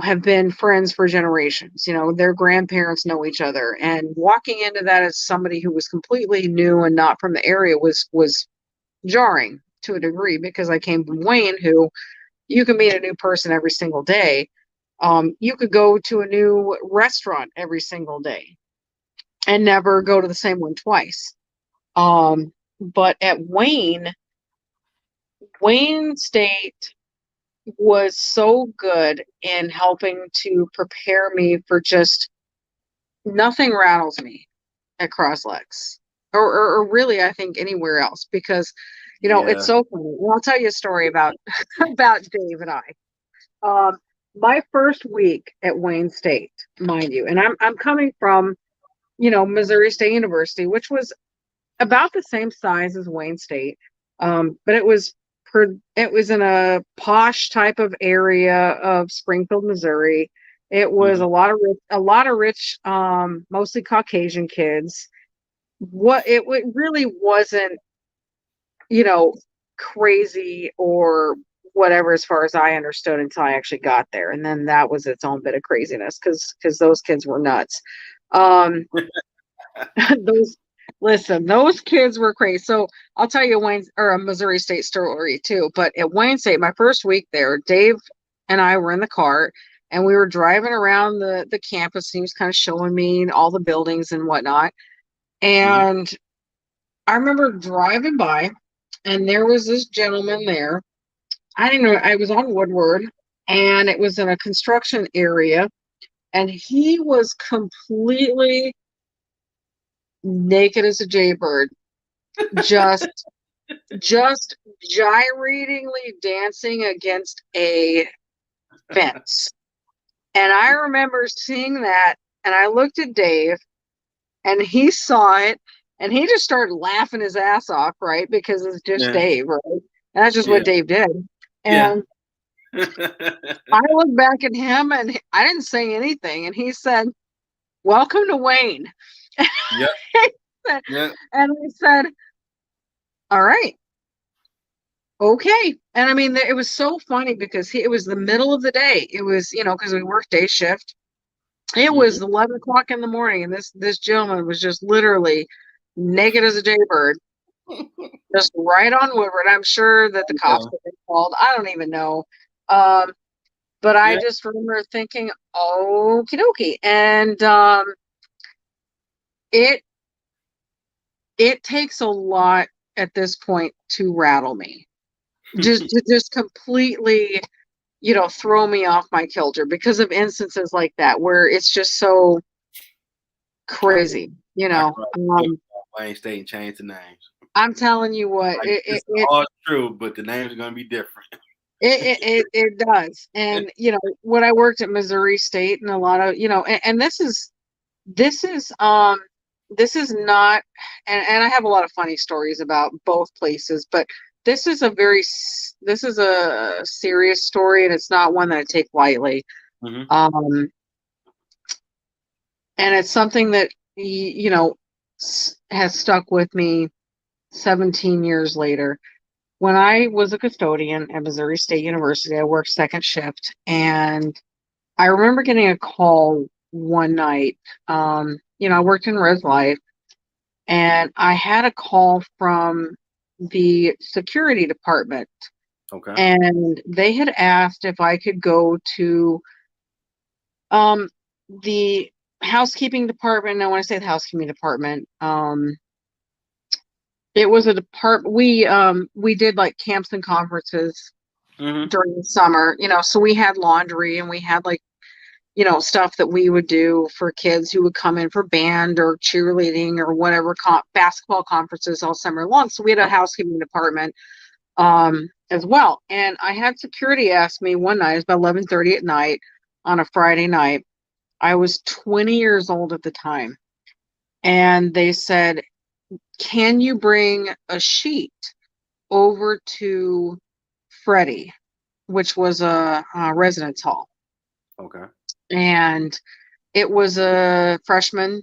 have been friends for generations. Their grandparents know each other, and walking into that as somebody who was completely new and not from the area was jarring to a degree, because I came from Wayne, who you can meet a new person every single day. You could go to a new restaurant every single day and never go to the same one twice. But at Wayne State was so good in helping to prepare me for just nothing rattles me at Crosslex, or really, I think anywhere else, because it's Yeah. so funny. Well, I'll tell you a story about about Dave and I. Um, my first week at Wayne State, mind you, and I'm coming from Missouri State University, which was about the same size as Wayne State, but it was in a posh type of area of Springfield, Missouri. It was Mm-hmm. a lot of rich, mostly Caucasian kids. It really wasn't, you know, crazy or whatever as far as I understood until I actually got there. And then that was its own bit of craziness, because those kids were nuts. Um, those those kids were crazy. So I'll tell you a Missouri State story too. But at Wayne State, my first week there, Dave and I were in the car and we were driving around the campus. And he was kind of showing me all the buildings and whatnot. Mm-hmm. And I remember driving by, and there was this gentleman there. I didn't know, I was on Woodward, and it was in a construction area, and he was completely naked as a jaybird, just just gyratingly dancing against a fence. And I remember seeing that, and I looked at Dave, and he saw it, and he just started laughing his ass off, right? Because it's just Yeah. Dave, right? And that's just what Yeah. Dave did. Yeah. And I looked back at him, and I didn't say anything, and he said, "Welcome to Wayne." Yep. And Yep. I said, "All right, okay." And I mean, it was so funny because it was the middle of the day. It was, because we worked day shift. It was Mhm. 11 o'clock in the morning, and this gentleman was just literally naked as a jaybird, just right on Woodward. I'm sure that the cops Yeah. have been called. I don't even know. Um, but I Yeah. just remember thinking, okie dokie. And it it takes a lot at this point to rattle me. Just to just completely, throw me off my kilter because of instances like that where it's just so I can crazy, I can flip Um, Wayne State and change the names. I'm telling you what, Like this is all true, but the names are gonna be different. it does. And when I worked at Missouri State, and a lot of and this is this is not, and I have a lot of funny stories about both places, but this is a serious story, and it's not one that I take lightly. Mhm. Um, and it's something that has stuck with me 17 years later. When I was a custodian at Missouri State University, I worked second shift, and I remember getting a call one night. I worked in Res Life, and I had a call from the security department, Okay. and they had asked if I could go to um, the housekeeping department. I want to say the housekeeping department. It was a department. We did like camps and conferences Mhm. during the summer, so we had laundry, and we had like, stuff that we would do for kids who would come in for band or cheerleading or whatever, basketball conferences all summer long. So we had a housekeeping department as well. And I had security ask me one night, it was about 11:30 at night on a Friday night. I was 20 years old at the time. And they said, can you bring a sheet over to Freddie, which was a residence hall? Okay. And it was a freshman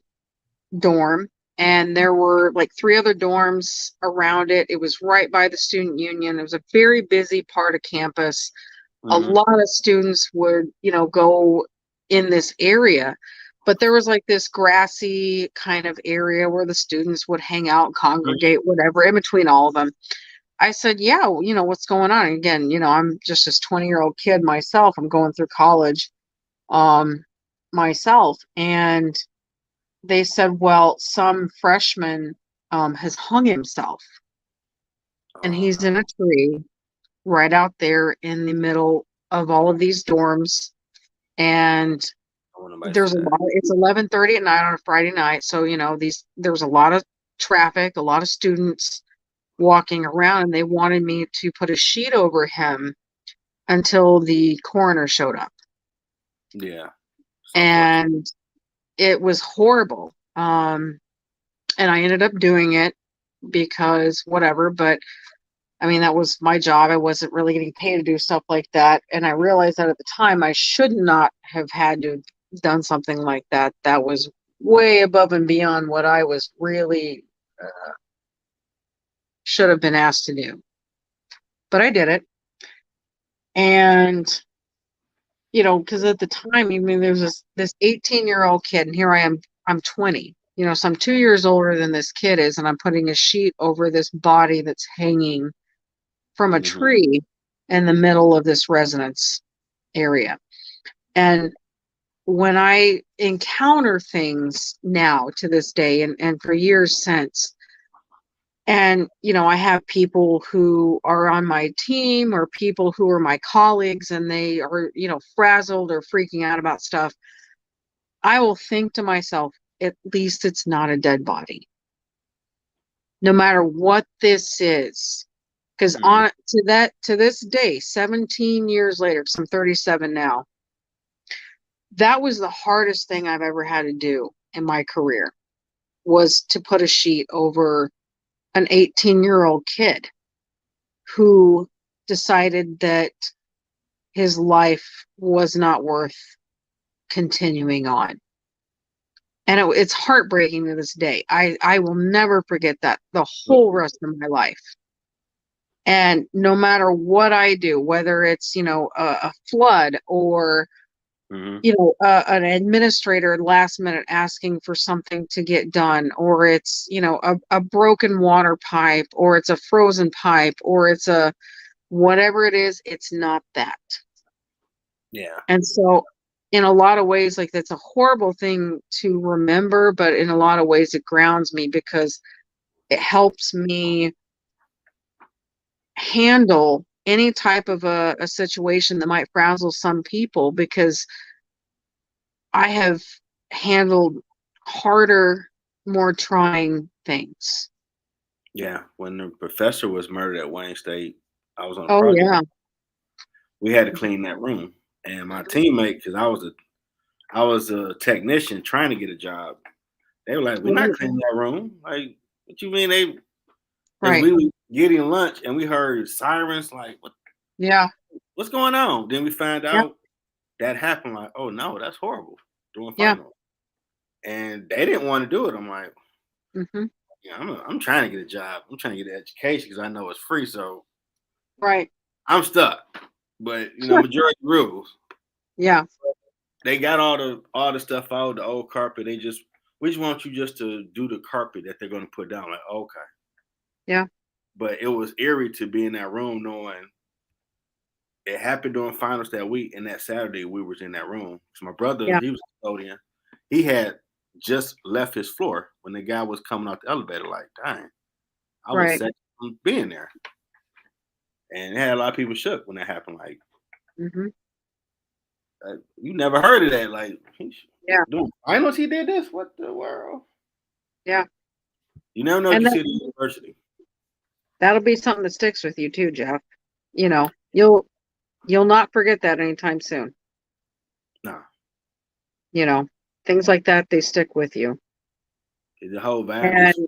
dorm, and there were like three other dorms around it. It was right by the student union. It was a very busy part of campus. A Mhm. lot of students would, go in this area, but there was like this grassy kind of area where the students would hang out, Mhm. congregate, whatever, in between all of them. I said, yeah, what's going on? Again, I'm just this 20-year-old kid myself. I'm going through college um myself. And they said, well, some freshman has hung himself, and Oh he's no, in a tree right out there in the middle of all of these dorms. And I want nobody to see there's a that. lot, it's 11:30 at night on a Friday night. So, there's a lot of traffic, a lot of students walking around, and they wanted me to put a sheet over him until the coroner showed up. Yeah, it's unfortunate. And it was horrible. And I ended up doing it because whatever, but I mean, that was my job. I wasn't really getting paid to do stuff like that. And I realized that at the time I should not have had to have done something like that. That was way above and beyond what I was really should have been asked to do. But I did it. And, because at the time, I mean, there was this 18-year-old kid, and here I am, I'm 20. So I'm 2 years older than this kid is, and I'm putting a sheet over this body that's hanging from a Mhm. tree in the middle of this residence area. And when I encounter things now to this day, and for years since, and I have people who are on my team or people who are my colleagues, and they are, frazzled or freaking out about stuff, I will think to myself, at least it's not a dead body, no matter what this is. Because Mhm. on to this day, 17 years later, because I'm 37 now, that was the hardest thing I've ever had to do in my career, was to put a sheet over an 18-year-old kid who decided that his life was not worth continuing on. And it's heartbreaking to this day. I will never forget that the whole rest of my life. And no matter what I do, whether it's, a flood or Mm-hmm. An administrator last minute asking for something to get done, or it's, a broken water pipe, or it's a frozen pipe, or it's a whatever it is, it's not that. Yeah. And so in a lot of ways, like, that's a horrible thing to remember, but in a lot of ways it grounds me because it helps me handle any type of a situation that might frazzle some people, because I have handled harder, more trying things. Yeah. When the professor was murdered at Wayne State, I was on a Oh project. yeah. We had to clean that room, and my Mhm. teammate, because I was a technician trying to get a job. They were like, "We're not Right. cleaning that room." Like, what you mean they? Because Right. we were getting lunch and we heard sirens. Like, Yeah. what's going on? Then we find Yeah. out that happened. Like, oh no, that's horrible. Doing Yeah. final, and they didn't want to do it. I'm like, Hmm. yeah, I'm trying to get a job. I'm trying to get an education because I know it's free. So Right. I'm stuck. But majority rules. Yeah. They got all the stuff out, the old carpet. We just want you just to do the carpet that they're going to put down. Like, okay. Yeah. But it was eerie to be in that room knowing it happened during finals that week, and that Saturday we was in that room. So my brother, Yeah. he was a custodian. He had just left his floor when the guy was coming out the elevator. Like, dang, I was Right. set on being there, and it had a lot of people shook when that happened. Like, Hmm. you never heard of that. Like, Yeah. doing finals, he did this. What the world? Yeah. You never know what And you see at the university. that'll be something that sticks with you too, Jeff. You'll not forget that anytime soon. Nah, You know, things like that, they stick with you. the whole vibe And just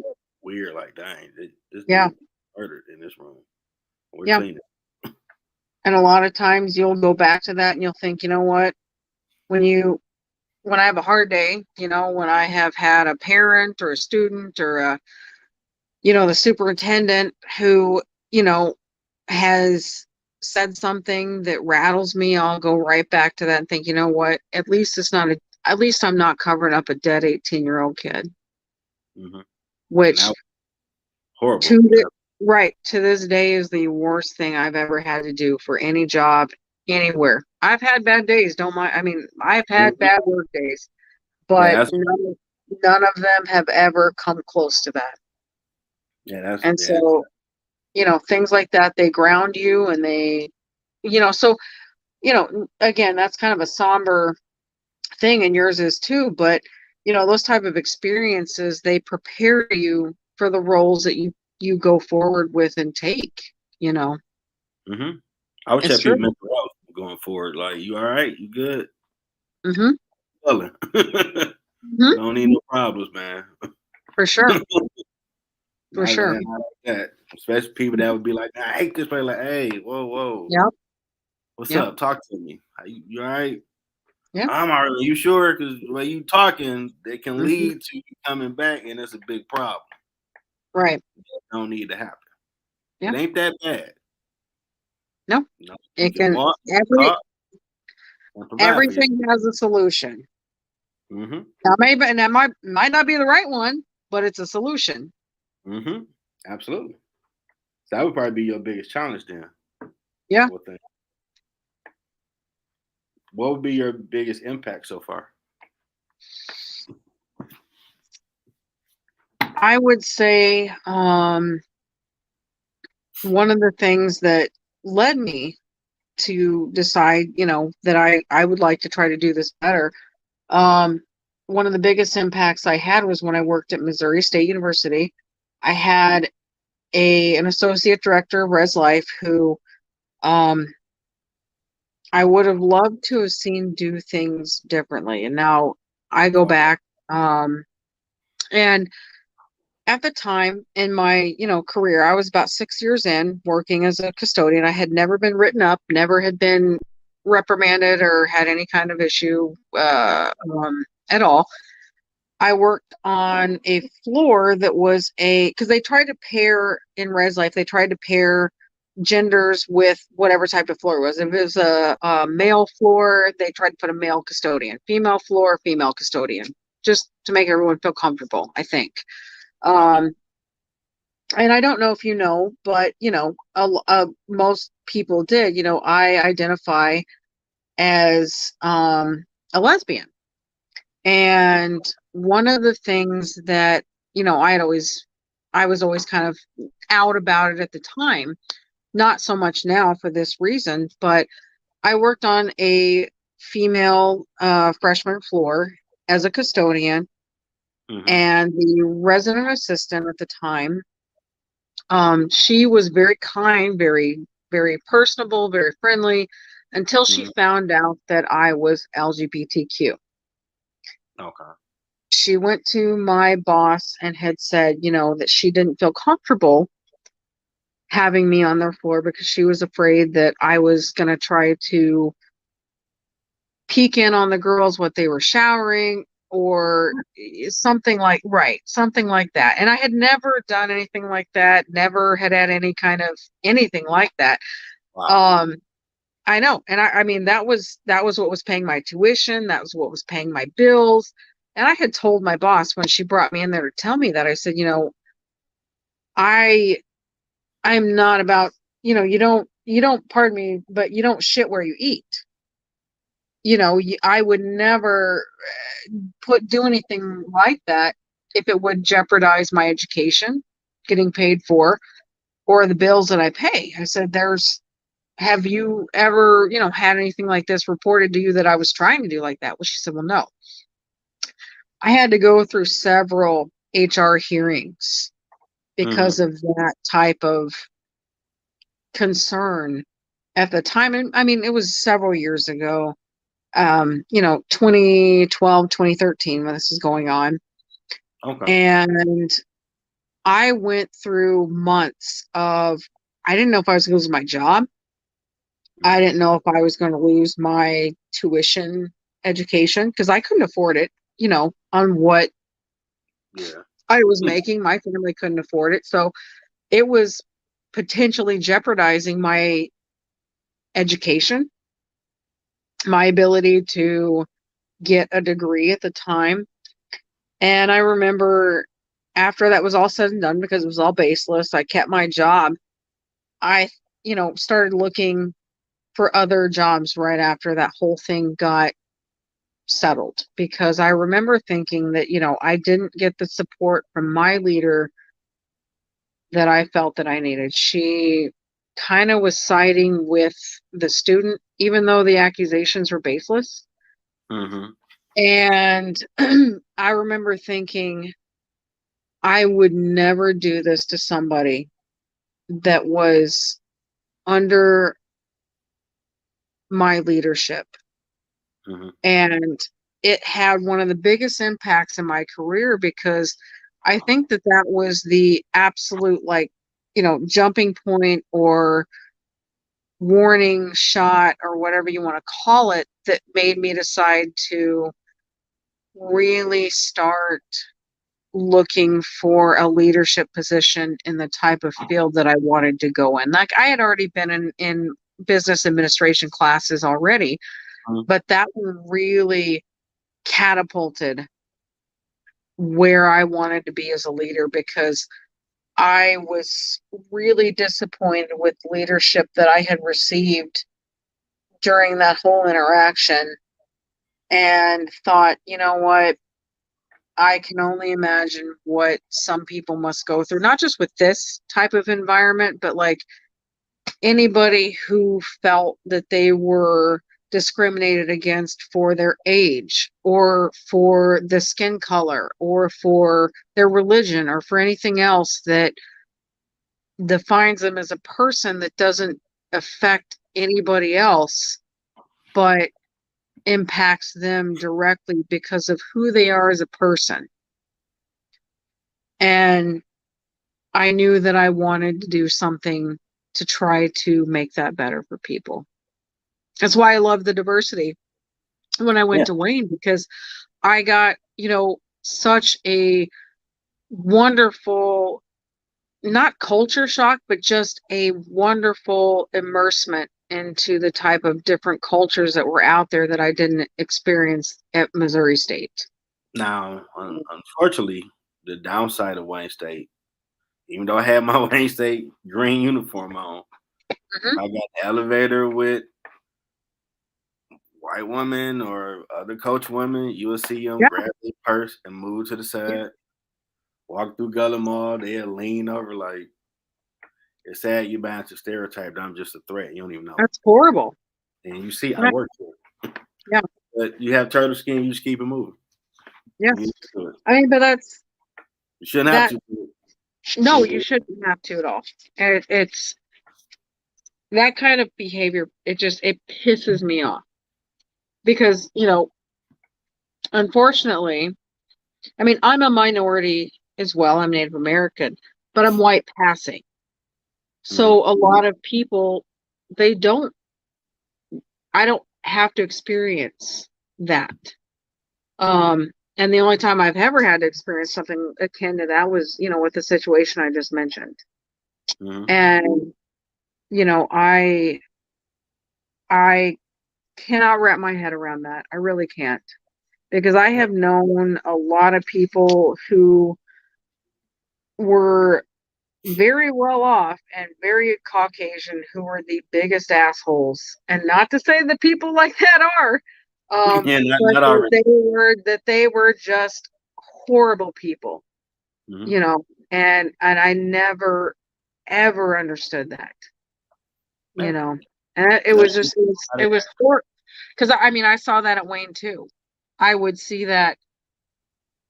weird. Like, dang, this yeah. dude murdered in this room. We're Yeah. cleaning. And a lot of times you'll go back to that and you'll think, you know what? When I have a hard day, when I have had a parent or a student or the superintendent who, has said something that rattles me, I'll go right back to that and think, you know what? At least I'm not covering up a dead 18-year-old kid, Mm-hmm. And which that was horrible. to the, right to this day is the worst thing I've ever had to do for any job anywhere. I've had bad days, don't mind. I mean, I've had Mhm. bad work days, Yeah, but that's none of them have ever come close to that. And yeah. so, things like that, they ground you, and so, again, that's kind of a somber thing, and yours is too, but those type of experiences, they prepare you for the roles that you go forward with and take, you know. Mm-hmm. I would It's tell people true. mental health going forward. Like, you all right? You good? Hmm. Chilling. Hmm. Don't need no problems, man. For sure. For Not sure. like that. Especially people that would be like, I hate this place. Like, hey, whoa, whoa. Yep. What's Yep. up? Talk to me. You all right? Yeah. I'm all right. Are you sure? Because the way you talking, they can Hmm. lead to you coming back, and it's a big problem. Right. Don't need to happen. Yeah. It ain't that bad. No, You it can can, walk, every talk, and provide for yourself. everything has a solution. Mm-hmm. Now, maybe, and that might not be the right one, but it's a solution. Mm-hmm. Absolutely. So that would probably be your biggest challenge then. Yeah. I would think. What would be your biggest impact so far? I would say, one of the things that led me to decide, that I would like to try to do this better. Um, One of the biggest impacts I had was when I worked at Missouri State University. I had an associate director of Res Life who, um, I would have loved to have seen do things differently. And now I go Okay. back, and at the time in my, career, I was about 6 years in working as a custodian. I had never been written up, never had been reprimanded or had any kind of issue at all. I worked on a floor that was because they tried to pair in Res Life, they tried to pair genders with whatever type of floor it was. If it was a male floor, they tried to put a male custodian. Female floor, female custodian, just to make everyone feel comfortable, I think. Um, and I don't know if you know, but most people did. I identify as a lesbian, and one of the things that I was always kind of out about it at the time. Not so much now for this reason, but I worked on a female freshman floor as a custodian, and the resident assistant at the time, she was very kind, very, very personable, very friendly, until she found out that I was LGBTQ. Okay. She went to my boss and had said, that she didn't feel comfortable having me on their floor because she was afraid that I was going to try to peek in on the girls what they were showering or something like that. And I had never done anything like that, never had any kind of anything like that. Wow. I know. And I mean that was what was paying my tuition, that was what was paying my bills. And I had told my boss when she brought me in there to tell me that, I said, I'm not about, you don't, pardon me, but you don't shit where you eat. I would never do anything like that if it would jeopardize my education, getting paid for, or the bills that I pay. I said, have you ever, had anything like this reported to you that I was trying to do like that? Well, she said, well, no. I had to go through several HR hearings because of that type of concern at the time. And I mean, it was several years ago, 2012, 2013, when this is going on. Okay. And I went through months of, I didn't know if I was going to lose my job. I didn't know if I was going to lose my tuition education because I couldn't afford it, on what I was making. My family couldn't afford it. So it was potentially jeopardizing my education, my ability to get a degree at the time. And I remember after that was all said and done, because it was all baseless, I kept my job. I, started looking for other jobs right after that whole thing got settled, because I remember thinking that, I didn't get the support from my leader that I felt that I needed. She kind of was siding with the student, even though the accusations were baseless. And I remember thinking, I would never do this to somebody that was under my leadership. And it had one of the biggest impacts in my career, because I think that was the absolute, jumping point or warning shot or whatever you want to call it, that made me decide to really start looking for a leadership position in the type of field that I wanted to go in. Like, I had already been in business administration classes already, but that one really catapulted where I wanted to be as a leader, because I was really disappointed with leadership that I had received during that whole interaction, and thought, you know what, I can only imagine what some people must go through, not just with this type of environment, but like anybody who felt that they were discriminated against for their age or for the skin color or for their religion or for anything else that defines them as a person that doesn't affect anybody else, but impacts them directly because of who they are as a person. And I knew that I wanted to do something to try to make that better for people. That's why I love the diversity when I went to Wayne, because I got, such a wonderful not culture shock, but just a wonderful immersement into the type of different cultures that were out there that I didn't experience at Missouri State. Now, unfortunately, the downside of Wayne State, even though I had my Wayne State green uniform on, if Mhm. I got the elevator with white women or other coach women, you will see them Yeah, grab their purse and move to the yeah, side, walk through Gullah Mall, they'll lean over like it's sad you bound to stereotype that I'm just a threat. You don't even know. that's horrible. And you see I Yeah, work for it. yeah, But you have turtle skin, you just keep it moving. You yes. used to it. I mean, but that's You shouldn't have that. to. No, you shouldn't have to at all. And it's that kind of behavior. It pisses me off because unfortunately, I mean, I'm a minority as well. I'm Native American, but I'm white passing. Mhm. So a lot of people, they don't, I don't have to experience that. And the only time I've ever had to experience something akin to that was, with the situation I just mentioned. Mhm. And, you know, I, I cannot wrap my head around that. I really can't because I have known a lot of people who were very well off and very Caucasian who were the biggest assholes. And not to say that people like that are, Yeah, but not already. that they were just horrible people, Mhm. you know. And I never ever understood that, you Yeah. know. And it That's was just just how it they was act. poor because I mean I saw that at Wayne too. I would see that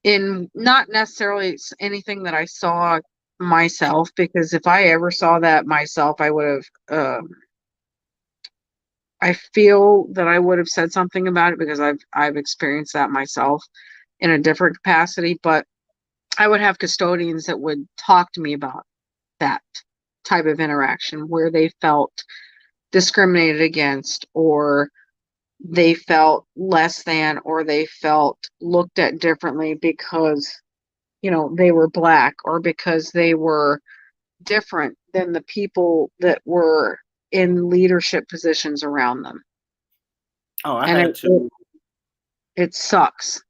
in not necessarily anything that I saw myself, because if I ever saw that myself, I would have. I feel that I would have said something about it because I've experienced that myself in a different capacity. But I would have custodians that would talk to me about that type of interaction where they felt discriminated against, or they felt less than, or they felt looked at differently because they were black, or because they were different than the people that were in leadership positions around them. Oh, And it sucks.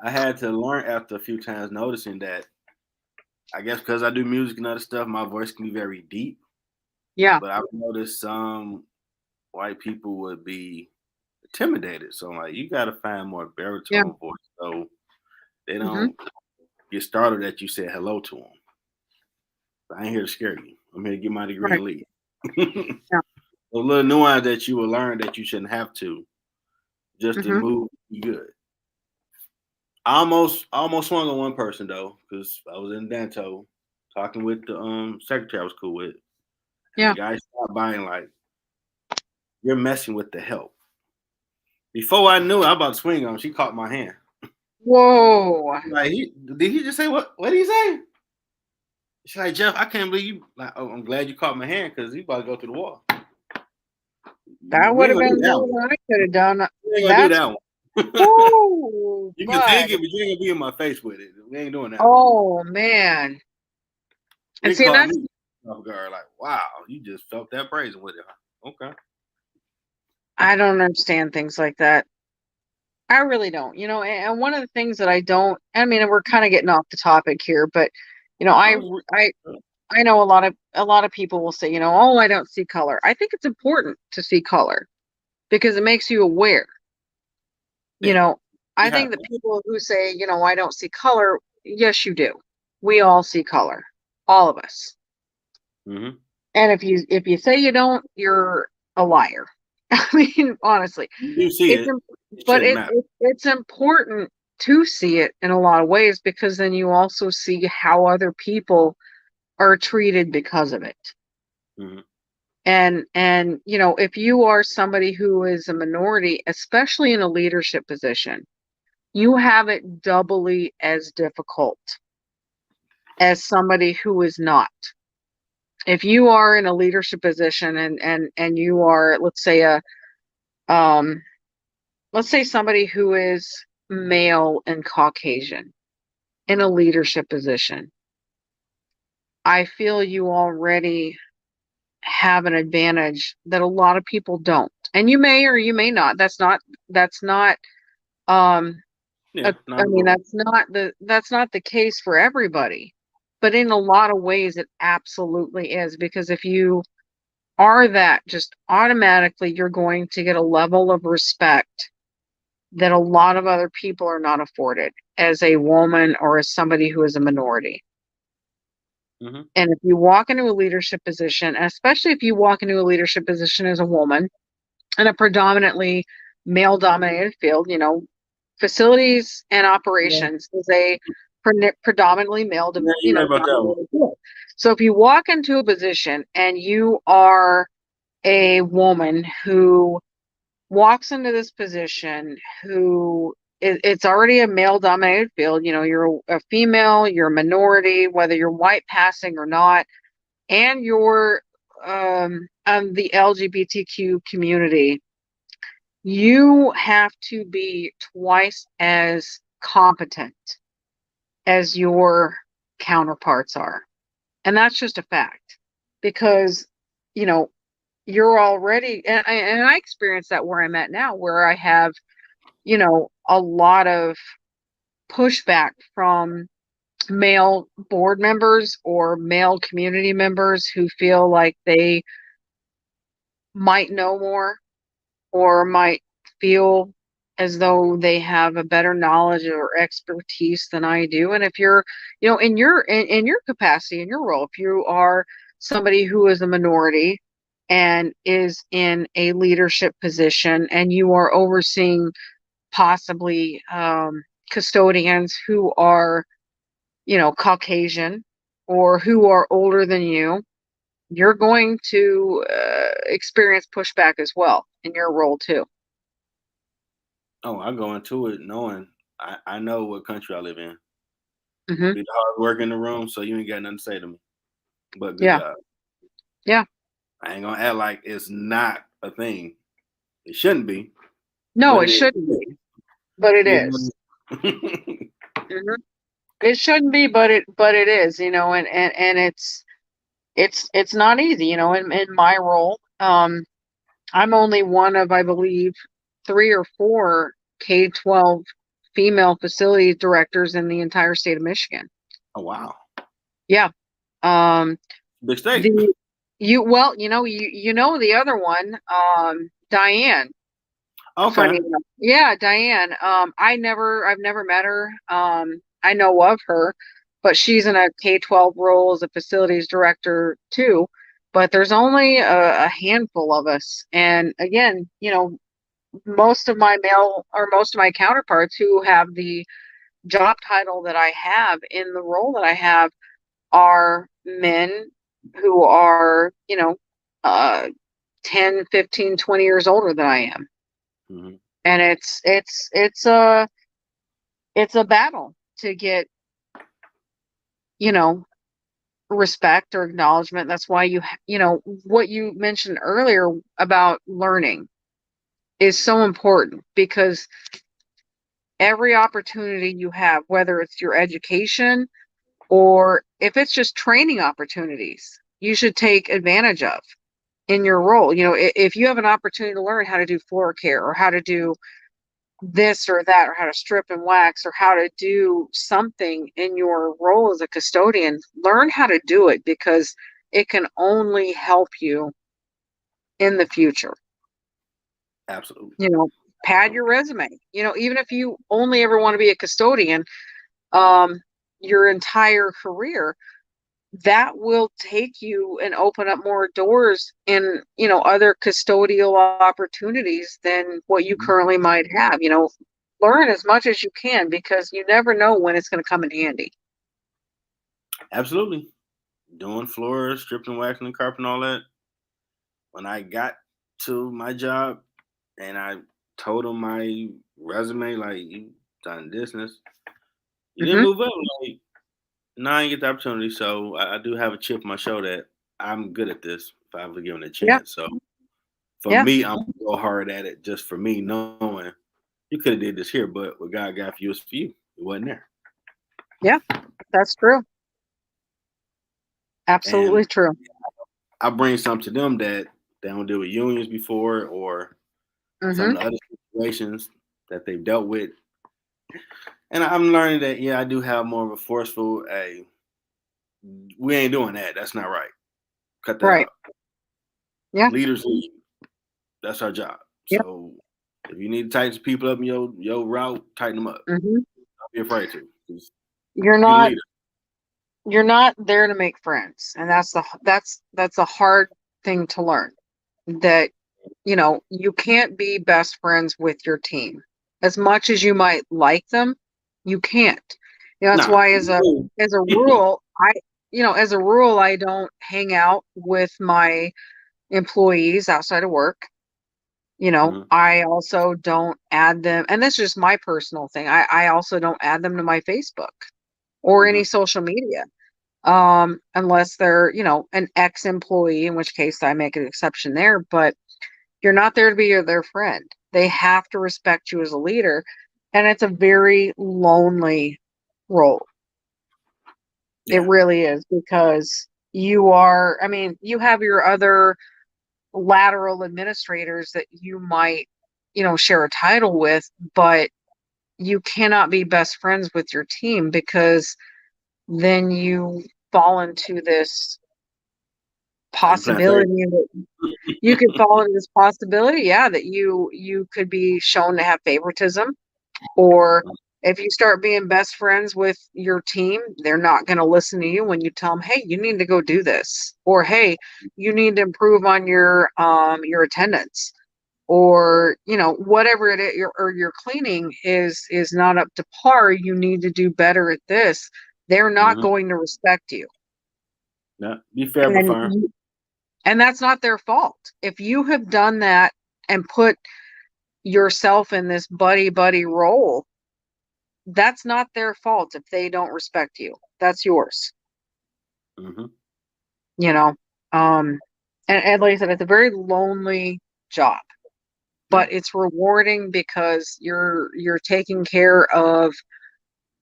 I had to learn after a few times noticing that I guess because I do music and other stuff, my voice can be very deep. Yeah. But I've noticed some white people would be intimidated. So I'm like, you gotta find more Yeah. baritone voice so they Hmm. don't get startled that you said hello to them. I ain't here to scare you. I'm here to get my degree Right. and leave. Yeah. A little nuance that you will learn that you shouldn't have to just to Hmm. move be good. I almost swung on one person though, because I was in Danto talking with the secretary I was cool with. And the Yeah. guy stopped by and like, you're messing with the help. Before I knew it, I was about to swing on him. She caught my hand. Whoa. Like, did he just say what? What did he say? She's like, Jeff, I can't believe you. Like, oh, I'm glad you caught my hand because he about to go through the wall. That We would ain't have gonna do been that more one. than I could have done. We ain't gonna do That's that one. whoo, You can bud. think it, but you ain't gonna be in my face with it. We ain't doing that one. Oh man. And It see, caught that's me off guard. Like, wow, you just felt that praising with it. Huh? Okay. I don't understand things like that. I really don't. And one of the things that I don't, I mean, and we're kind of getting off the topic here, but you know, I Oh, I I know a lot of people will say, oh, I don't see color. I think it's important to see color because it makes you aware. You yeah, know, I you have think that people who say, I don't see color, yes, you do. We all see color, all of us. to. Mm-hmm. And if you say you don't, you're a liar. I mean, honestly, You do see it's it. im- It but shouldn't matter. it's important to see it in a lot of ways because then you also see how other people are treated because of it. Mm-hmm. And if you are somebody who is a minority, especially in a leadership position, you have it doubly as difficult as somebody who is not. If you are in a leadership position and you are, um let's say somebody who is male and Caucasian in a leadership position, I feel you already have an advantage that a lot of people don't. And you may or you may not. That's not um Yeah, I not a mean rule. that's not the case for everybody. But in a lot of ways it absolutely is, because if you are that, just automatically you're going to get a level of respect that a lot of other people are not afforded as a woman or as somebody who is a minority. Hmm. And if you walk into a leadership position, and especially if you walk into a leadership position as a woman in a predominantly male dominated field, facilities and Yeah. operations is a predominantly male, Yeah, you're right about that one. dominated field. So if you walk into a position and you are a woman who walks into this position who it's already a male dominated field, you're a female, you're a minority, whether you're white passing or not, and you're the LGBTQ community, you have to be twice as competent as your counterparts are. And that's just a fact, because, you know, you're already, and I experience that where I'm at now, where I have, a lot of pushback from male board members or male community members who feel like they might know more or might feel as though they have a better knowledge or expertise than I do. And if you're, in your capacity, in your role, if you are somebody who is a minority and is in a leadership position and you are overseeing possibly custodians who are, Caucasian or who are older than you're going to experience pushback as well in your role too. Oh, I go into it knowing I know what country I live in. Hmm. Be the hard work in the room, so you ain't got nothing to say to me. But good Yeah. job. Yeah. I ain't gonna act like it's not a thing. It shouldn't be, No, but it it is. shouldn't be, but it You is. know? Mhm. It shouldn't be, but it is, and it's not easy, in my role. I'm only one of, I believe, 3 or 4 K-12 female facility directors in the entire state of Michigan. Oh wow, Yeah. Um, big state. the well, the other one, Diane. Okay. Funny enough. Yeah, Diane. I've never met her. I know of her, but she's in a K-12 role as a facilities director too. But there's only a handful of us. And again, most of my counterparts who have the job title that I have in the role that I have are men who are, uh, 10, 15, 20 years older than I am. Hmm. And it's a battle to get, you know, respect or acknowledgement. That's why what you mentioned earlier about learning is so important, because every opportunity you have, whether it's your education or if it's just training opportunities, you should take advantage of in your role. If you have an opportunity to learn how to do floor care or how to do this or that, or how to strip and wax, or how to do something in your role as a custodian, learn how to do it, because it can only help you in the future. Absolutely. You know, pad your resume. Even if you only ever want to be a custodian, um, your entire career, that will take you and open up more doors in, other custodial opportunities than what you Mhm. currently might have. Learn as much as you can, because you never know when it's going to come in handy. Absolutely. Doing floors, stripping, waxing, and carpet, and all that. When I got to my job and I told them my resume, like you done this and this, you didn't Hmm. move up. Like, no, I didn't get the opportunity. So I do have a chip on my shoulder that I'm good at this if I was given a Yeah. chance. So for Yeah. me, I'm gonna go hard at it just for me, knowing you could have did this here, but what God got for you is for you. It wasn't there. Yeah. That's true. And Absolutely true. I bring something to them that they don't deal with unions before, or some Mm-hmm. of the other situations that they've dealt with. And I'm learning that, yeah, I do have more of a forceful, hey, we ain't doing that. That's not right. Cut that Right. out. Yeah. Leaders lead. That's our job. Yep. So if you need to tighten some people up in your route, tighten them up. Mm-hmm. Don't be afraid to. Just You're be the not leader. you're not there to make friends, and that's a hard thing to learn. That you can't be best friends with your team as much as you might like them. You can't. That's Nah. why as a rule, I don't hang out with my employees outside of work. Mhm, I also don't add them, and this is just my personal thing. I also don't add them to my Facebook or any mhm, social media, unless they're, an ex-employee, in which case I make an exception there. But you're not there to be their friend. They have to respect you as a leader, and it's a very lonely role. It yeah. really is, because I mean, you have your other lateral administrators that you might, share a title with, but you cannot be best friends with your team, because then you fall into this You playing fair. possibility that you could fall into this possibility, yeah, that you could be shown to have favoritism. Or if you start being best friends with your team, they're not going to listen to you when you tell them, "Hey, you need to go do this," or "Hey, you need to improve on your attendance," or whatever it is, or your cleaning is not up to par. You need to do better at this. They're not Mhm. going to respect you, Yeah. Be fair but and firm. that's not their fault. If you have done that and put yourself in this buddy buddy role, that's not their fault if they don't respect you. That's yours, Mhm. you know. Um, and like I said, it's a very lonely job, Yeah. but it's rewarding because you're taking care of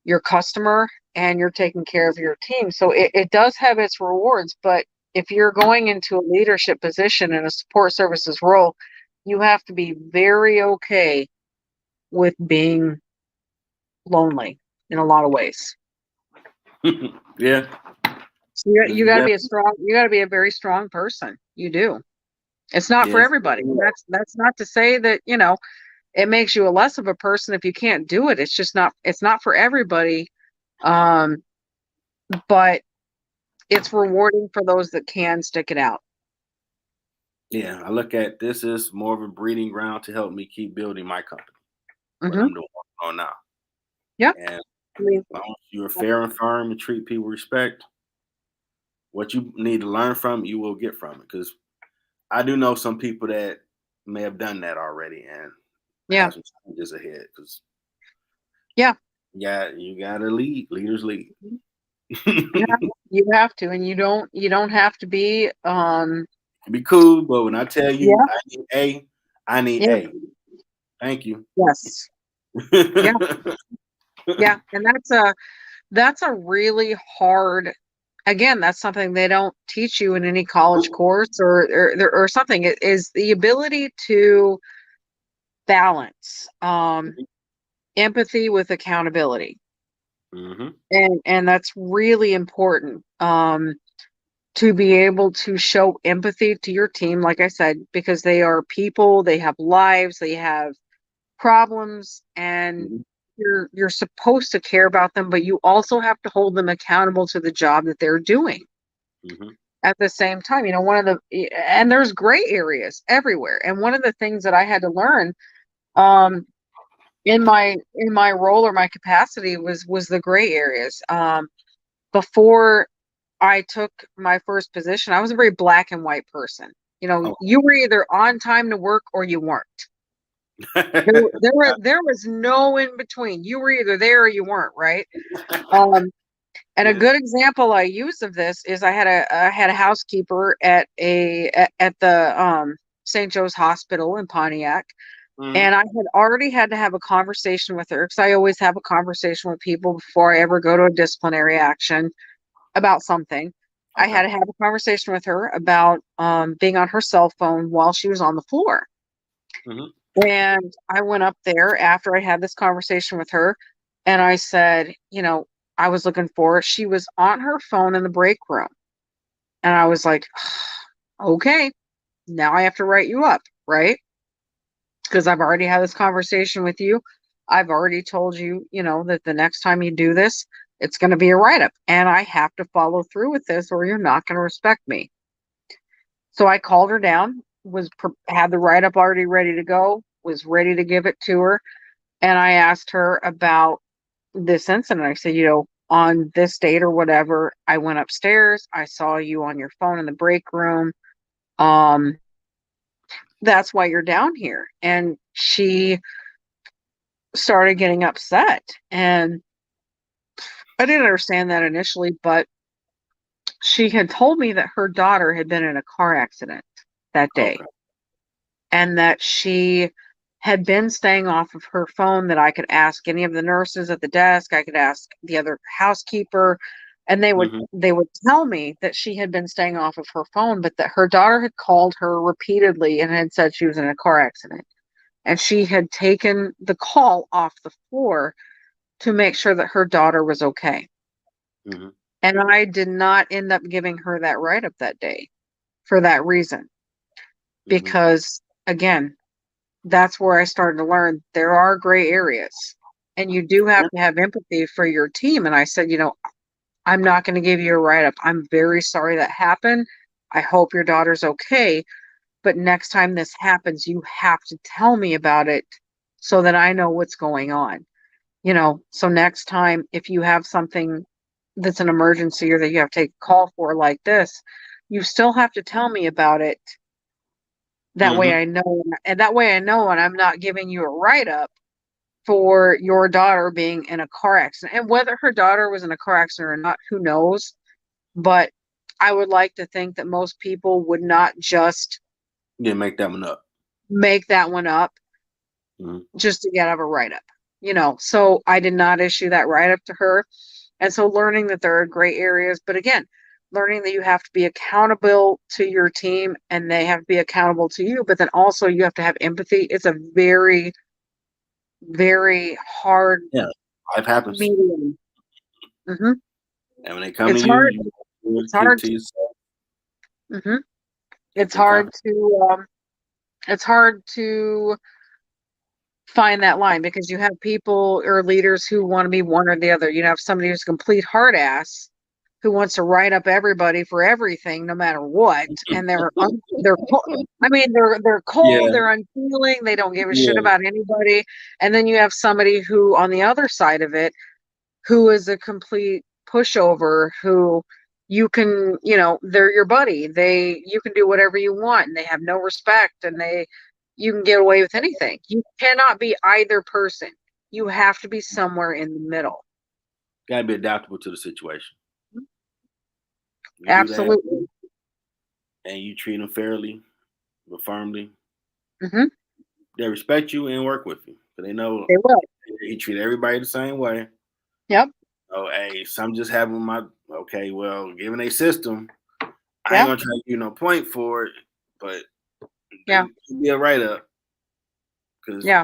your customer and you're taking care of your team. So it does have its rewards, but if you're going into a leadership position in a support services role, you have to be very okay with being lonely in a lot of ways. Yeah. So you It's got to be definitely. you got to be a very strong person. You do. It's not for Yes. everybody. That's not to say that, it makes you a less of a person if you can't do it. It's not for everybody. Um, but it's rewarding for those that can stick it out. Yeah. I look at this as more of a breeding ground to help me keep building my company, what Hmm. I'm doing on now. Yeah. And as I mean, long as you're fair and firm and treat people with respect, what you need to learn from, you will get from it. Because I do know some people that may have done that already and yeah. have some challenges ahead. Because Yeah. you gotta lead. Leaders lead. You have, you have to, and you don't have to be, Be cool, but when I tell you yeah, I need A, I need yeah, A. Thank you. yes. Yeah. Yeah. And that's a really hard, again, that's something they don't teach you in any college course, or something. It is the ability to balance empathy with accountability. Hmm. And that's really important, to be able to show empathy to your team, like I said, because they are people, they have lives, they have problems, and Hmm. you're supposed to care about them, but you also have to hold them accountable to the job that they're doing Hmm. at the same time. And there's gray areas everywhere. And one of the things that I had to learn, um, in my role or my capacity, was the gray areas. Before I took my first position, I was a very black and white person. You were either on time to work or you weren't. There was no in between. You were either there or you weren't, right? Um, and a Yeah. good example I use of this is I had a housekeeper at the St. Joe's Hospital in Pontiac, Hmm. and I had already had to have a conversation with her, because I always have a conversation with people before I ever go to a disciplinary action about something. I had Okay. to have a conversation with her about being on her cell phone while she was on the floor. Hmm. And I went up there after I had this conversation with her and I said, I was looking for her. She was on her phone in the break room. And I was like, okay, now I have to write you up, right? Because I've already had this conversation with you. I've already told you, that the next time you do this, it's going to be a write up. And I have to follow through with this or you're not going to respect me. So I called her down, had the write up already ready to go, was ready to give it to her. And I asked her about this incident. I said, on this date or whatever, I went upstairs. I saw you on your phone in the break room. Um, that's why you're down here. And she started getting upset. And I didn't understand that initially, but she had told me that her daughter had been in a car accident that day Okay. and that she had been staying off of her phone, that I could ask any of the nurses at the desk, I could ask the other housekeeper, and Hmm. they would tell me that she had been staying off of her phone, but that her daughter had called her repeatedly and had said she was in a car accident. And she had taken the call off the floor to make sure that her daughter was okay. Hmm. And I did not end up giving her that write up that day for that reason. Hmm. Because again, that's where I started to learn there are gray areas and you do have to have empathy for your team. And I said, I'm not going to give you a write up. I'm very sorry that happened. I hope your daughter's okay. But next time this happens, you have to tell me about it so that I know what's going on. So next time, if you have something that's an emergency or that you have to take a call for like this, you still have to tell me about it. That way Hmm. I know, and that way I know, and I'm not giving you a write up for your daughter being in a car accident. And whether her daughter was in a car accident or not, who knows? But I would like to think that most people would not just Yeah, make that one up. make that one up Hmm. just to get out of a write up. So I did not issue that write up to her. And so learning that there are gray areas, but again, learning that you have to be accountable to your team and they have to be accountable to you, but then also you have to have empathy. It's a very, very hard Yeah, life happens, medium. Hmm. and when they come to It's you, hard. you It's keep hard. to yourself. Hmm. Keep It's them hard confident. to, it's hard to find that line because you have people or leaders who want to be one or the other. You have somebody who's a complete hard ass who wants to write up everybody for everything, no matter what, and they're cold, Yeah, they're unfeeling, they don't give a shit yeah. about anybody. And then you have somebody who, on the other side of it, who is a complete pushover, who they're your buddy. You can do whatever you want and they have no respect and you can get away with anything. You cannot be either person. You have to be somewhere in the middle. Gotta be adaptable to the situation. You do that, Absolutely. and you treat them fairly but firmly. Hmm. They respect you and work with you, but they know They will. he treat everybody the same way. Yep. Oh, hey, some just having my okay. Well, given a system, I ain't Yep. gonna try to give you no point for it, but Yeah. it'll be a write up because Yeah.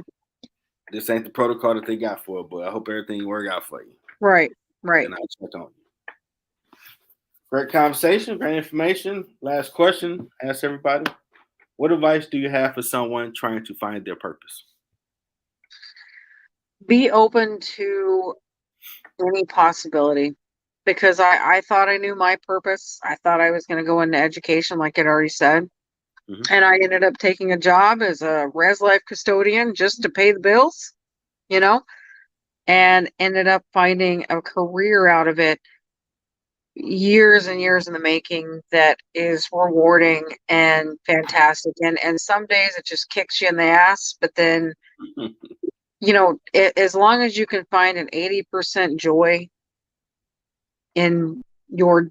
this ain't the protocol that they got for it. But I hope everything work out for you. Right. Right. Then I'll check on you. Great conversation, great information. Last question. Ask everybody. What advice do you have for someone trying to find their purpose? Be open to any possibility because I thought I knew my purpose. I thought I was going to go into education, like I'd already said. Hmm. And I ended up taking a job as a res life custodian just to pay the bills, you know, and ended up finding a career out of it years and years in the making that is rewarding and fantastic. And some days it just kicks you in the ass, but then, as long as you can find an 80% joy in your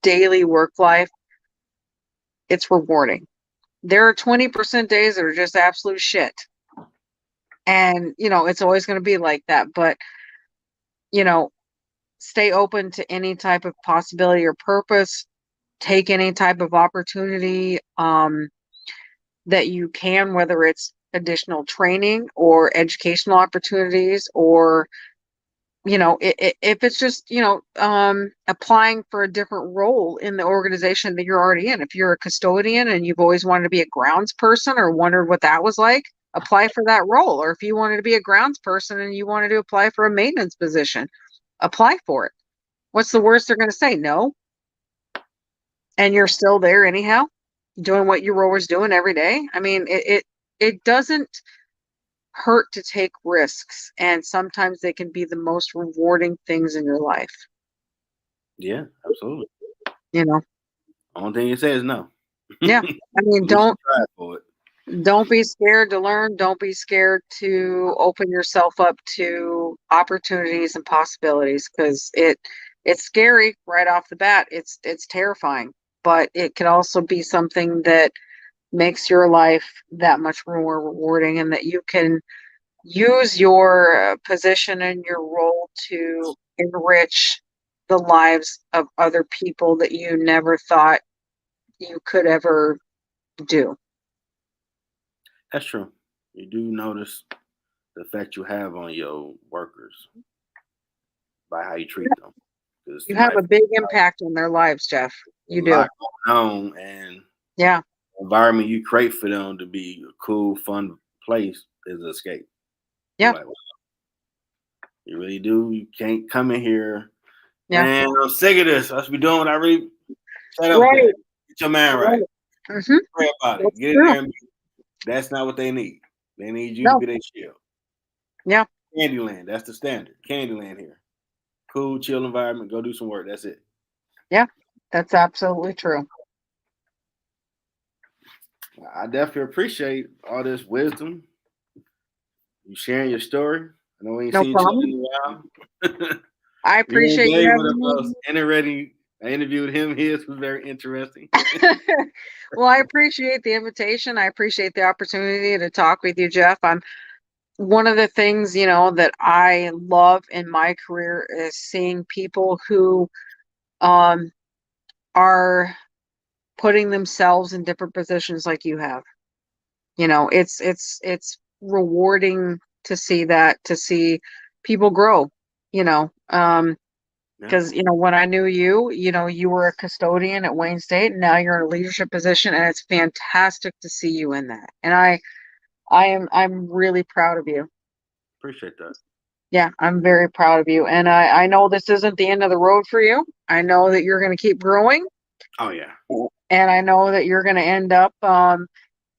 daily work life, it's rewarding. There are 20% days that are just absolute shit. And, it's always going to be like that. But, you know, stay open to any type of possibility or purpose. take any type of opportunity that you can, whether it's additional training or educational opportunities, or if it's just applying for a different role in the organization that you're already in. If you're a custodian and you've always wanted to be a grounds person or wondered what that was like, apply for that role. Or if you wanted to be a grounds person and you wanted to apply for a maintenance position, apply for it. What's the worst they're going to say? No. And you're still there anyhow, doing what you were always doing every day. I mean, it doesn't hurt to take risks, and sometimes they can be the most rewarding things in your life. Yeah, absolutely. Only thing it says no. Yeah. I mean, Try for it. don't be scared to learn. Don't be scared to open yourself up to opportunities and possibilities, because it's scary right off the bat. It's terrifying, but it can also be something that makes your life that much more rewarding, and that you can use your position and your role to enrich the lives of other people that you never thought you could ever do. That's true. You do notice the effect you have on your workers by how you treat them. You have a big impact on their lives, Jeff. You do. A lot going on, and Yeah. the environment you create for them to be a cool, fun place is an escape. Yeah. Like, wow, you really do. You can't come in here. Yeah. Man, I'm sick of this. I should be doing what I really set up. Right. Get your man right. Mm-hmm. Pray about it. That's Get in true. there. That's not what they need. They need you No. to be their shield. Yeah. Candyland. That's the standard. Candyland here. Cool, chill environment. Go do some work. That's it. Yeah. That's absolutely true. I definitely appreciate all this wisdom. You sharing your story. I know we ain't No seen problem. each other in a while. I appreciate you having me. I interviewed him. His was very interesting. Well, I appreciate the invitation. I appreciate the opportunity to talk with you, Jeff. I'm one of the things, that I love in my career is seeing people who are putting themselves in different positions like you have. It's rewarding to see that, to see people grow, because when I knew you, you were a custodian at Wayne State, and now you're in a leadership position, and it's fantastic to see you in that. And I'm really proud of you. Appreciate that. Yeah, I'm very proud of you. And I know this isn't the end of the road for you. I know that you're going to keep growing. Oh yeah. And I know that you're going to end up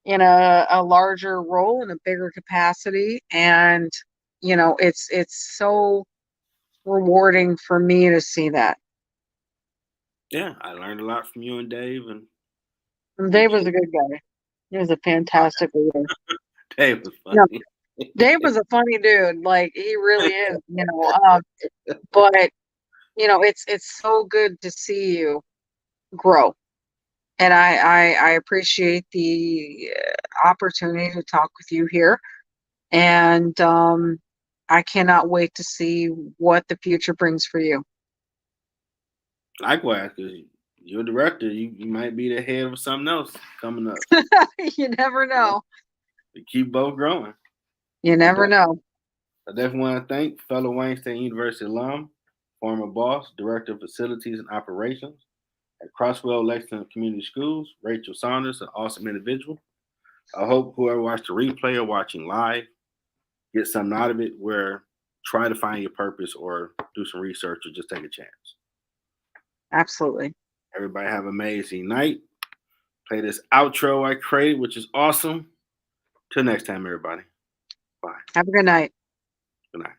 in a larger role, in a bigger capacity. And it's so rewarding for me to see that. Yeah, I learned a lot from you and Dave. And Dave was a good guy. He was a fantastic leader. Dave was funny. No, Dave was a funny dude. Like, he really is, but it's so good to see you grow. And I appreciate the opportunity to talk with you here. And I cannot wait to see what the future brings for you. Likewise, because you're a director, you might be the head of something else coming up. You never know. We keep both growing. You never know. I definitely want to thank fellow Wayne State University alum, former boss, director of facilities and operations at Cross-well-Lexington Community Schools, Rachel Saunders, an awesome individual. I hope whoever watched the replay or watching live get something out of it, where try to find your purpose or do some research or just take a chance. Absolutely. Everybody have an amazing night. Play this outro I created, which is awesome. Till next time, everybody. Bye. Have a good night. Good night.